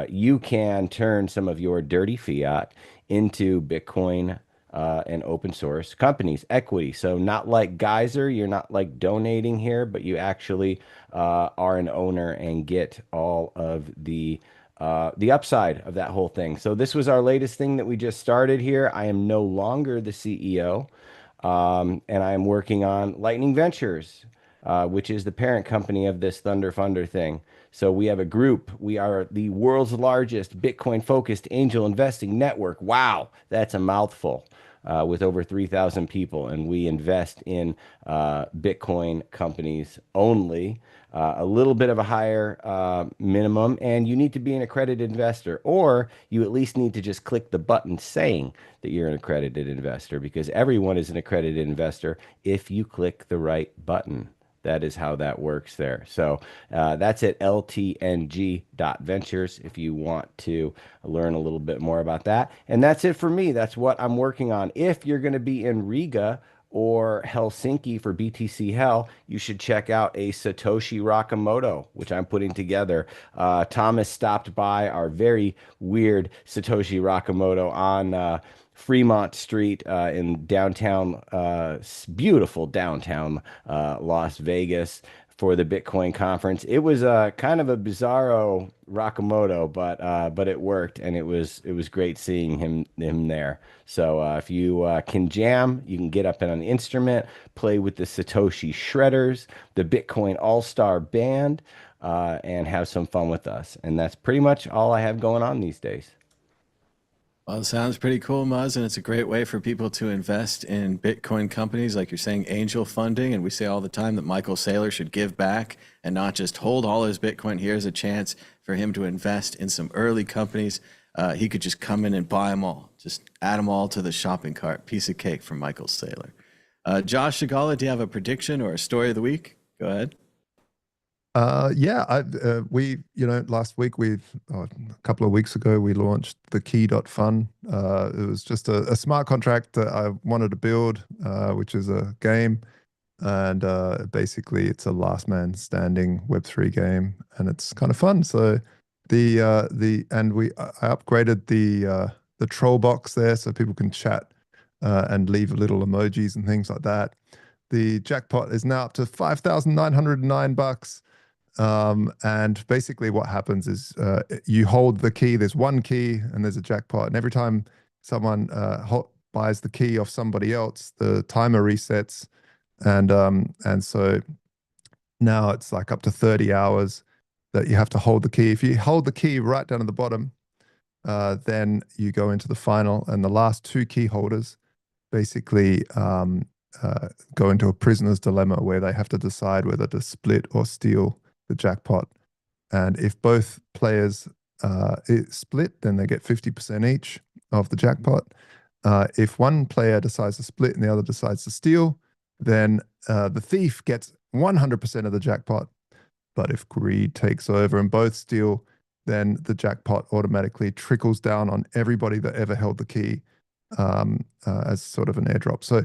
Speaker 2: You can turn some of your dirty fiat into Bitcoin and open source companies, equity. So not like Geyser, you're not like donating here, but you actually are an owner and get all of the upside of that whole thing. So this was our latest thing that we just started here. I am no longer the CEO, and I am working on Lightning Ventures, which is the parent company of this Thunder Funder thing. So we have a group. We are the world's largest Bitcoin-focused angel investing network. Wow, that's a mouthful. With over 3,000 people, and we invest in Bitcoin companies only. A little bit of a higher minimum, and you need to be an accredited investor, or you at least need to just click the button saying that you're an accredited investor, because everyone is an accredited investor if you click the right button. That is how that works there. So that's at ltng.ventures if you want to learn a little bit more about that. And that's it for me. That's what I'm working on. If you're going to be in Riga or Helsinki for BTC Hell, you should check out a Satoshi Nakamoto, which I'm putting together. Thomas stopped by our very weird Satoshi Nakamoto on Fremont Street in downtown, beautiful downtown Las Vegas for the Bitcoin conference. It was kind of a bizarro Nakamoto, but it worked, and it was great seeing him there. So if you can jam, you can get up in an instrument, play with the Satoshi Shredders, the Bitcoin All-Star Band, and have some fun with us. And that's pretty much all I have going on these days.
Speaker 1: Well, it sounds pretty cool, Muzz, and it's a great way for people to invest in Bitcoin companies, like you're saying, angel funding. And we say all the time that Michael Saylor should give back and not just hold all his Bitcoin. Here's a chance for him to invest in some early companies. He could just come in and buy them all, just add them all to the shopping cart. Piece of cake from Michael Saylor. Josh Shigala, do you have a prediction or a story of the week? Go ahead.
Speaker 4: Yeah, we, last week a couple of weeks ago, we launched the key.fun. It was just a smart contract that I wanted to build, which is a game. And basically it's a last man standing Web3 game, and it's kind of fun. So I upgraded the troll box there so people can chat and leave little emojis and things like that. The jackpot is now up to $5,909. And basically what happens is you hold the key. There's one key and there's a jackpot, and every time someone buys the key off somebody else, the timer resets, and so now it's like up to 30 hours that you have to hold the key. If you hold the key right down at the bottom, then you go into the final, and the last 2 key holders basically go into a prisoner's dilemma where they have to decide whether to split or steal the jackpot. And if both players split, then they get 50% each of the jackpot. if one player decides to split and the other decides to steal, then the thief gets 100% of the jackpot. But if greed takes over and both steal, then the jackpot automatically trickles down on everybody that ever held the key as sort of an airdrop. So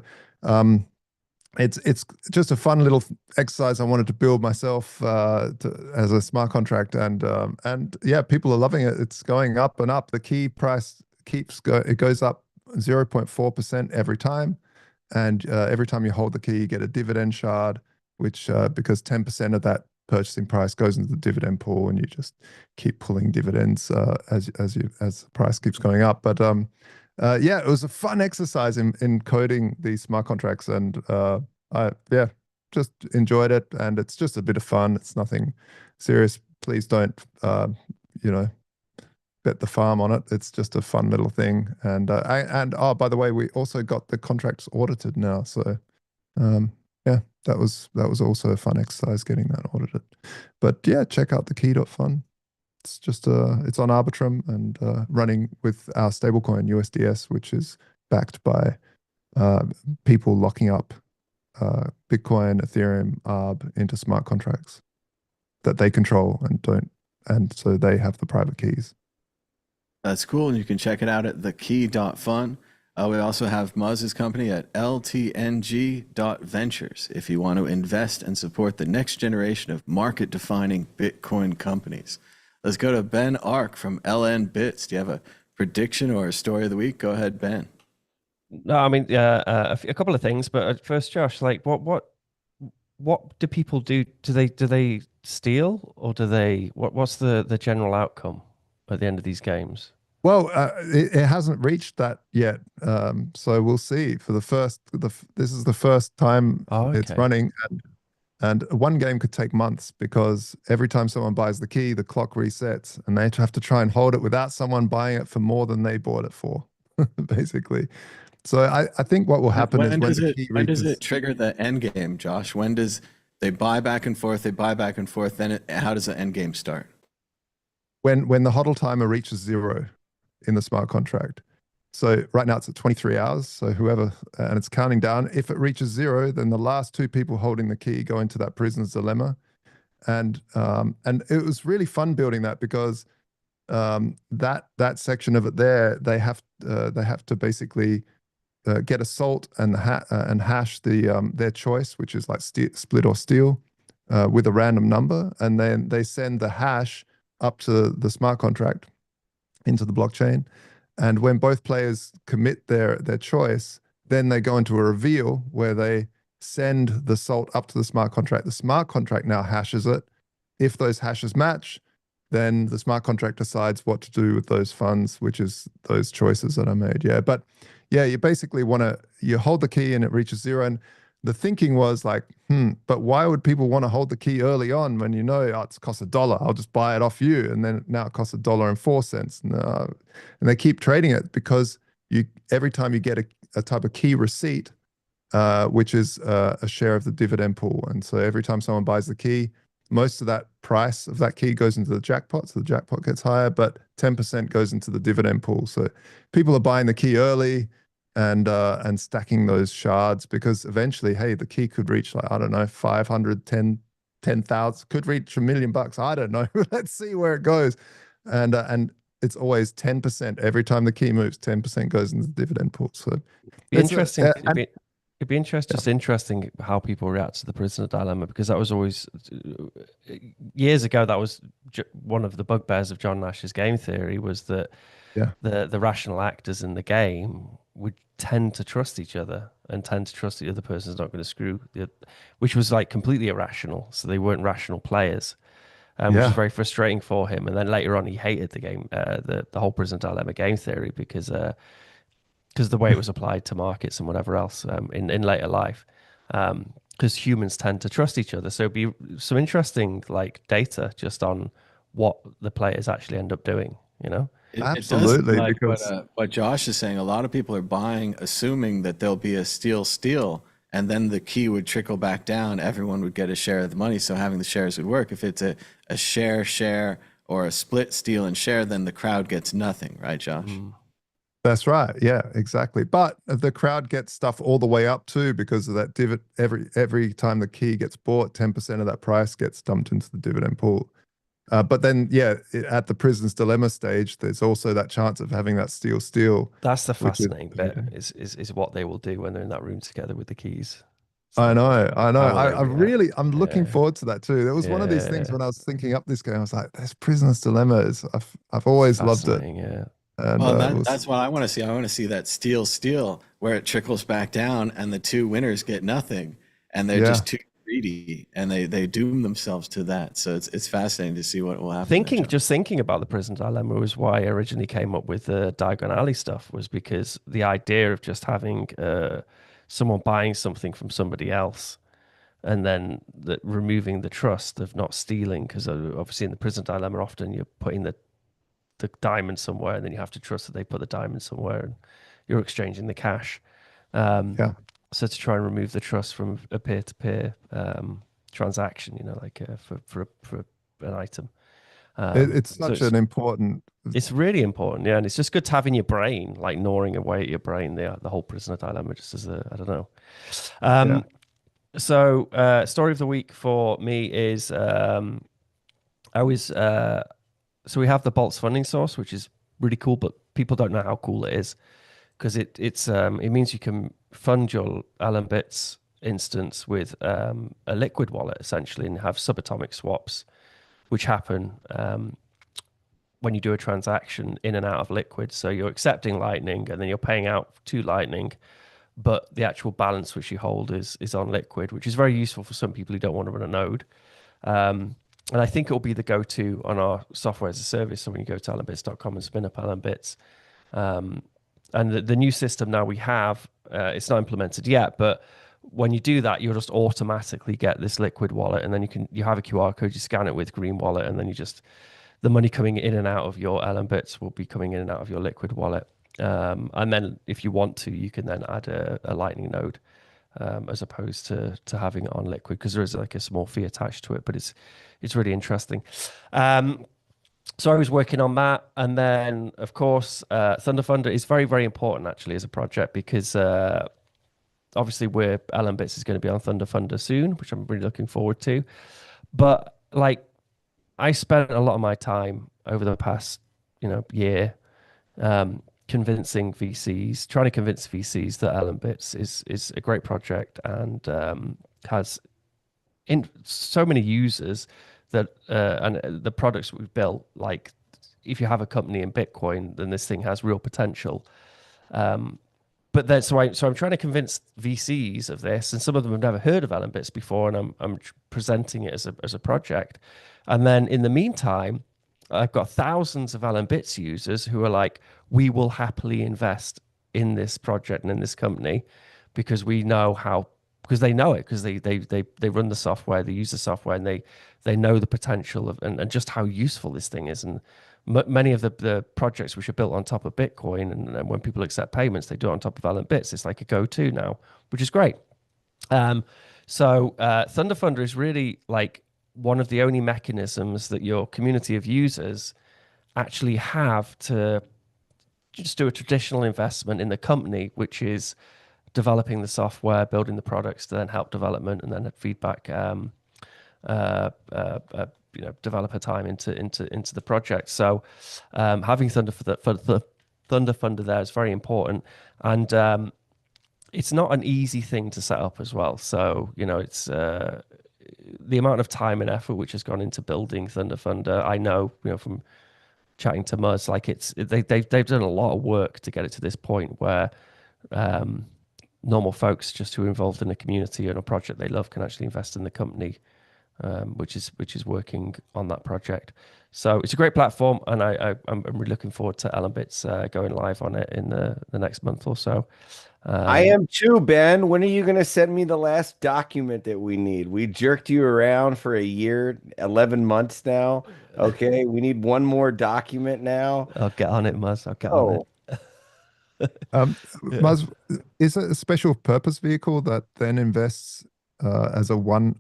Speaker 4: it's just a fun little exercise I wanted to build myself as a smart contract, and yeah, people are loving it. It's going up and up. The key price it goes up 0.4% every time, and every time you hold the key, you get a dividend shard, which because 10% of that purchasing price goes into the dividend pool, and you just keep pulling dividends as the price keeps going up. But yeah, it was a fun exercise in coding these smart contracts, and I just enjoyed it. And it's just a bit of fun. It's nothing serious. Please don't bet the farm on it. It's just a fun little thing. And oh, by the way, we also got the contracts audited now. So yeah, that was also a fun exercise getting that audited. But yeah, check out the key.fun. It's just it's on Arbitrum and running with our stablecoin USDS, which is backed by people locking up Bitcoin, Ethereum, ARB into smart contracts that they control and so they have the private keys.
Speaker 1: That's cool, and you can check it out at thekey.fun. We also have Muzz's company at ltng.ventures if you want to invest and support the next generation of market-defining Bitcoin companies. Let's go to Ben Ark from LN Bits. Do you have a prediction or a story of the week? Go ahead, Ben.
Speaker 3: No, I mean, a couple of things, but first, Josh, like, what do people do? Do they steal, or what's the general outcome at the end of these games?
Speaker 4: Well, it hasn't reached that yet, so we'll see. For this is the first time it's running, and one game could take months because every time someone buys the key, the clock resets, and they have to try and hold it without someone buying it for more than they bought it for, basically. So I think what will happen is
Speaker 1: when does it trigger the end game, Josh? When does they buy back and forth? Then how does the end game start?
Speaker 4: When the hodl timer reaches 0 in the smart contract. So right now it's at 23 hours. So whoever, and it's counting down. If it reaches 0, then the last 2 people holding the key go into that prisoner's dilemma. And it was really fun building that because that section of it there, they have to basically get a salt and hash their choice, which is like split or steal, with a random number, and then they send the hash up to the smart contract into the blockchain. And when both players commit their choice, then they go into a reveal where they send the salt up to the smart contract. The smart contract now hashes it. If those hashes match, then the smart contract decides what to do with those funds, which is those choices that I made. Yeah, but yeah, you basically you hold the key and it reaches 0. And the thinking was like, but why would people want to hold the key early on when it costs $1? I'll just buy it off you, and then now it costs $1.04. And they keep trading it because every time you get a type of key receipt, which is a share of the dividend pool, and so every time someone buys the key, most of that price of that key goes into the jackpot, so the jackpot gets higher, but 10% goes into the dividend pool. So people are buying the key early and stacking those shards because eventually, hey, the key could reach like, I don't know, 500, 10,000, could reach $1 million. I don't know. Let's see where it goes. And it's always 10% every time the key moves. 10% goes into the dividend pool. So
Speaker 3: interesting. It'd be interesting how people react to the prisoner dilemma, because that was always years ago. That was one of the bugbears of John Nash's game theory, was that the rational actors in the game would tend to trust each other and tend to trust the other person's not going to screw, which was like completely irrational. So they weren't rational players, which was very frustrating for him. And then later on, he hated the game, the whole prisoner dilemma game theory, because the way it was applied to markets and whatever else in later life, because humans tend to trust each other. So it'd be some interesting data just on what the players actually end up doing,
Speaker 4: Absolutely.
Speaker 1: It does, like what Josh is saying, a lot of people are buying assuming that there'll be a steal, and then the key would trickle back down. Everyone would get a share of the money, so having the shares would work. If it's a share or a split steal and share, then the crowd gets nothing, right, Josh?
Speaker 4: That's right. Yeah, exactly. But the crowd gets stuff all the way up too because of that dividend. Every time the key gets bought, 10% of that price gets dumped into the dividend pool. But then, yeah, at the prisoner's dilemma stage, there's also that chance of having that steal,
Speaker 3: That's the
Speaker 4: which is,
Speaker 3: fascinating bit is what they will do when they're in that room together with the keys. It's
Speaker 4: I
Speaker 3: like,
Speaker 4: know, I know.
Speaker 3: how will they
Speaker 4: I
Speaker 3: react?
Speaker 4: really, I'm looking
Speaker 3: Yeah,
Speaker 4: forward to that too. There was one of these things
Speaker 3: yeah,
Speaker 4: when I was thinking up this game. I was like, "There's prisoner's dilemmas." I've
Speaker 3: it's
Speaker 4: always loved it,
Speaker 3: fascinating. Yeah,
Speaker 4: and
Speaker 1: Well,
Speaker 4: we'll
Speaker 1: that's what I want to see. I want to see that steal where it trickles back down and the two winners get nothing and they're
Speaker 4: yeah.
Speaker 1: just too greedy and they doom themselves to that. So it's fascinating to see what will happen there, John.
Speaker 3: thinking about the prison dilemma was why I originally came up with the Diagon Alley stuff, was because the idea of just having someone buying something from somebody else and then removing the trust of not stealing, because obviously in the prison dilemma often you're putting the diamond somewhere and then you have to trust that they put the diamond somewhere and you're exchanging the cash.
Speaker 4: Yeah.
Speaker 3: So to try and remove the trust from a peer-to-peer transaction, like for an item.
Speaker 4: It's
Speaker 3: So
Speaker 4: such an important.
Speaker 3: it's really important, yeah, and it's just good to have in your brain, like gnawing away at your brain, the whole prisoner dilemma, just as I don't know.
Speaker 4: Yeah.
Speaker 3: So story of the week for me is I was so we have the Bolts funding source, which is really cool, but people don't know how cool it is because it means you can fund your Allen Bits instance with a liquid wallet essentially and have subatomic swaps, which happen when you do a transaction in and out of liquid. So you're accepting Lightning and then you're paying out to Lightning, but the actual balance which you hold is on liquid, which is very useful for some people who don't want to run a node. And I think it will be the go-to on our software as a service. So when you go to allenbits.com and spin up Allen Bits, and the new system now we have, it's not implemented yet, but when you do that, you'll just automatically get this liquid wallet, and then you have a QR code, you scan it with Green Wallet, and then the money coming in and out of your Allen Bits will be coming in and out of your liquid wallet. And then if you want to, you can then add a Lightning node as opposed to having it on liquid, because there is like a small fee attached to it, but it's really interesting. So I was working on that, and then of course Thunder Funder is very, very important actually as a project, because obviously Allen Bits is going to be on Thunder Funder soon, which I'm really looking forward to. But like, I spent a lot of my time over the past year trying to convince VCs that Allen Bits is a great project and has so many users that and the products we've built, like if you have a company in Bitcoin, then this thing has real potential. But then, so I'm trying to convince VCs of this, and some of them have never heard of Allen Bits before, and I'm presenting it as a project. And then in the meantime, I've got thousands of Allen Bits users who are like, we will happily invest in this project and in this company because we know how, because they know it, because they run the software, they use the software, and they know the potential of and just how useful this thing is. And many of the projects which are built on top of Bitcoin, and when people accept payments, they do it on top of Allen Bits. It's like a go-to now, which is great. So Thunder Funder is really like one of the only mechanisms that your community of users actually have to just do a traditional investment in the company, which is developing the software, building the products to then help development, and then feedback, developer time into the project. So having Thunder Funder there is very important, and it's not an easy thing to set up as well. So it's the amount of time and effort which has gone into building Thunder Funder. I know from chatting to Muzz, like they've done a lot of work to get it to this point where normal folks just who are involved in a community and a project they love can actually invest in the company, which is working on that project. So it's a great platform, and I'm really looking forward to Allen Bits going live on it in the next month or so.
Speaker 2: I am too, Ben. When are you going to send me the last document that we need? We jerked you around for a year, 11 months now. Okay, we need one more document now.
Speaker 3: I'll get on it, Muzz. I'll get on it.
Speaker 4: Muzz, is it a special purpose vehicle that then invests as a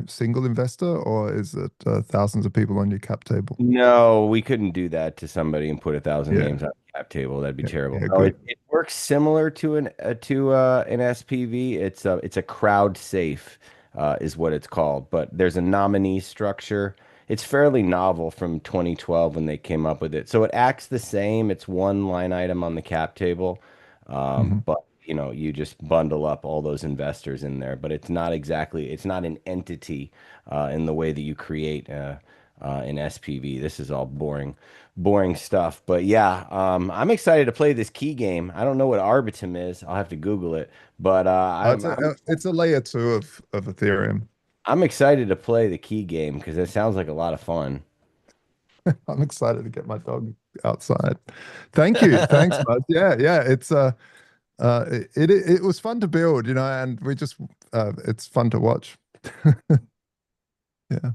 Speaker 4: single investor, or is it thousands of people on your cap table?
Speaker 2: No, we couldn't do that to somebody and put 1,000
Speaker 4: Yeah.
Speaker 2: names on the cap table. That'd be terrible.
Speaker 4: Yeah,
Speaker 2: No,
Speaker 4: good.
Speaker 2: it works similar to an SPV. It's a crowd safe, is what it's called. But there's a nominee structure. It's fairly novel from 2012 when they came up with it. So it acts the same. It's one line item on the cap table,
Speaker 4: Mhm.
Speaker 2: but you just bundle up all those investors in there. But it's not an entity in the way that you create in SPV. This is all boring stuff. But yeah, I'm excited to play this key game. I don't know what Arbitum is. I'll have to Google it. But
Speaker 4: It's a layer 2 of Ethereum.
Speaker 2: I'm excited to play the key game because it sounds like a lot of fun.
Speaker 4: I'm excited to get my dog outside. Thank you. Thanks, bud. Yeah, yeah. It was fun to build, and we just it's fun to watch. Yeah.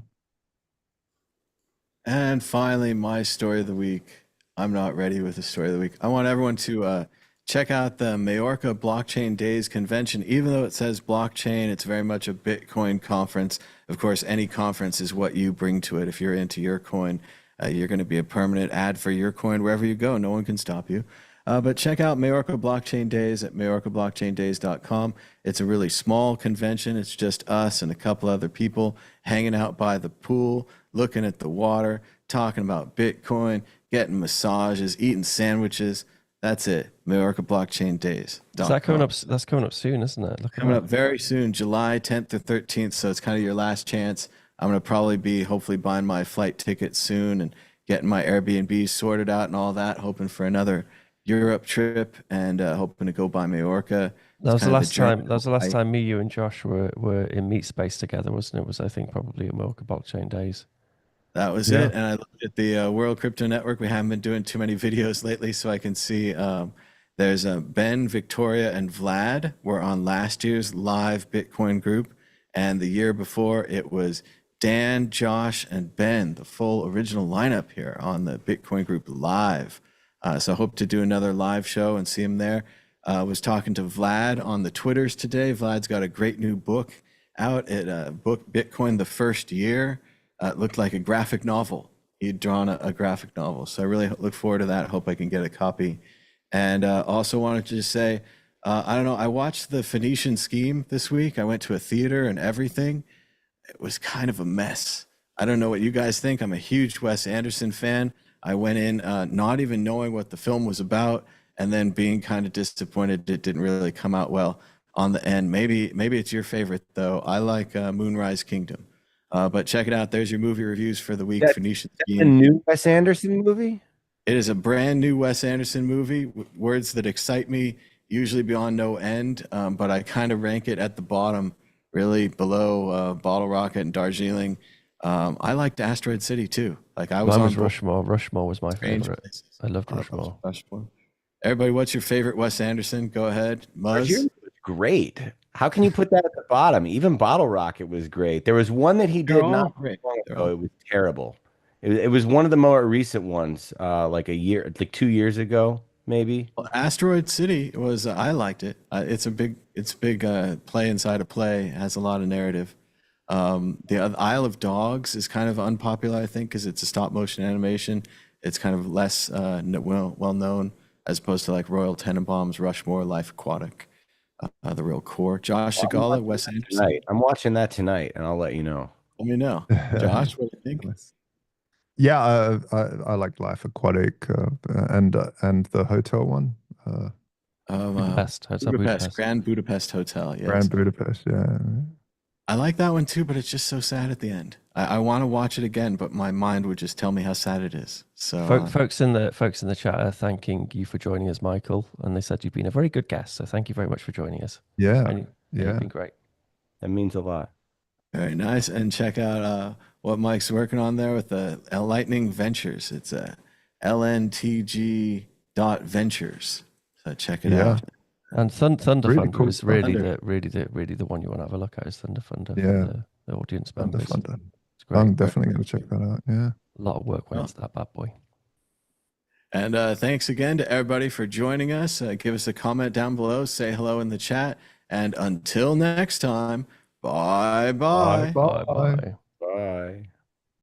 Speaker 1: And finally, my story of the week. I'm not ready with the story of the week. I want everyone to check out the Majorca Blockchain Days convention. Even though it says blockchain, it's very much a Bitcoin conference. Of course, any conference is what you bring to it. If you're into your coin, you're going to be a permanent ad for your coin wherever you go. No one can stop you. But check out Majorca Blockchain Days at majorcablockchaindays.com. It's a really small convention. It's just us and a couple other people hanging out by the pool, looking at the water, talking about Bitcoin, getting massages, eating sandwiches. That's it. Majorca Blockchain Days.
Speaker 3: Is that coming up? That's coming up soon, isn't it?
Speaker 1: Coming up very soon, July 10th or 13th. So it's kind of your last chance. I'm going to probably be hopefully buying my flight ticket soon and getting my Airbnb sorted out and all that, hoping for another Europe trip and hoping to go by Majorca.
Speaker 3: That was the last time. That was the last time me, you, and Josh were in Meat Space together, wasn't it? Was I think probably at Majorca Blockchain Days.
Speaker 1: That was
Speaker 4: Yeah.
Speaker 1: it. And I looked at the World Crypto Network. We haven't been doing too many videos lately, so I can see there's Ben, Victoria, and Vlad were on last year's live Bitcoin group. And the year before, it was Dan, Josh, and Ben, the full original lineup here on the Bitcoin group live. So I hope to do another live show and see him there. I was talking to Vlad on the Twitters today. Vlad's got a great new book out. Book Bitcoin the First Year. It looked like a graphic novel. He'd drawn a graphic novel. So I really look forward to that. Hope I can get a copy. And also wanted to just say, I don't know, I watched the Phoenician Scheme this week. I went to a theater and everything. It was kind of a mess. I don't know what you guys think. I'm a huge Wes Anderson fan. I went in not even knowing what the film was about and then being kind of disappointed it didn't really come out well on the end. Maybe it's your favorite, though. I like Moonrise Kingdom. But check it out. There's your movie reviews for the week. Phoenician Scheme.
Speaker 2: A new Wes Anderson movie?
Speaker 1: It is a brand new Wes Anderson movie. Words that excite me, usually beyond no end. But I kind of rank it at the bottom, really below Bottle Rocket and Darjeeling. I liked Asteroid City too. Like I was
Speaker 3: Mine
Speaker 1: on
Speaker 3: was Rushmore. Rushmore was my
Speaker 1: Strange
Speaker 3: favorite.
Speaker 1: Places.
Speaker 3: I loved
Speaker 1: I love
Speaker 3: Rushmore.
Speaker 1: Rushmore. Everybody, what's your favorite Wes Anderson? Go ahead, Muzz.
Speaker 2: Darjeeling was great. How can you put that at the bottom? Even Bottle Rocket was great. There was one that he
Speaker 1: They're
Speaker 2: did
Speaker 1: all
Speaker 2: not
Speaker 1: great.
Speaker 2: long
Speaker 1: They're
Speaker 2: ago.
Speaker 1: all-
Speaker 2: It was terrible. It was one of the more recent ones, like 2 years ago, maybe.
Speaker 1: Well, Asteroid City was I liked it. It's a big play inside a play. It has a lot of narrative. Isle of Dogs is kind of unpopular, I think, because it's a stop motion animation. It's kind of less well known as opposed to like Royal Tenenbaums, Rushmore, Life Aquatic, the real core. Josh Segala, Wes Anderson.
Speaker 2: Tonight. I'm watching that tonight, and I'll let you know.
Speaker 1: Let me know, Josh. What do you think?
Speaker 4: Yeah, I liked Life Aquatic and the hotel one,
Speaker 3: Budapest, Hotel Budapest.
Speaker 1: Grand Budapest Hotel. Yes.
Speaker 4: Grand Budapest. Yeah,
Speaker 1: I like that one too, but it's just so sad at the end. I want to watch it again, but my mind would just tell me how sad it is. So
Speaker 3: Folks in the chat are thanking you for joining us, Michael, and they said you've been a very good guest. So thank you very much for joining us.
Speaker 4: yeah,
Speaker 3: And you've been great.
Speaker 2: That means a lot.
Speaker 1: very nice. And check out what Mike's working on there with the Lightning Ventures. It's LNTG.ventures. So check it out.
Speaker 3: And Thunder
Speaker 4: Really
Speaker 3: Funder
Speaker 4: cool
Speaker 3: is
Speaker 4: stuff.
Speaker 3: really the one you want to have a look at. Is Thunder Funder?
Speaker 4: Yeah.
Speaker 3: For the audience
Speaker 4: Thunder
Speaker 3: members.
Speaker 4: Funder.
Speaker 3: It's great.
Speaker 4: I'm definitely going to check that out. Yeah.
Speaker 3: A lot of work went into that bad boy.
Speaker 1: And thanks again to everybody for joining us. Give us a comment down below. Say hello in the chat. And until next time, Bye
Speaker 4: Bye
Speaker 1: bye.
Speaker 3: Bye bye.
Speaker 2: Bye.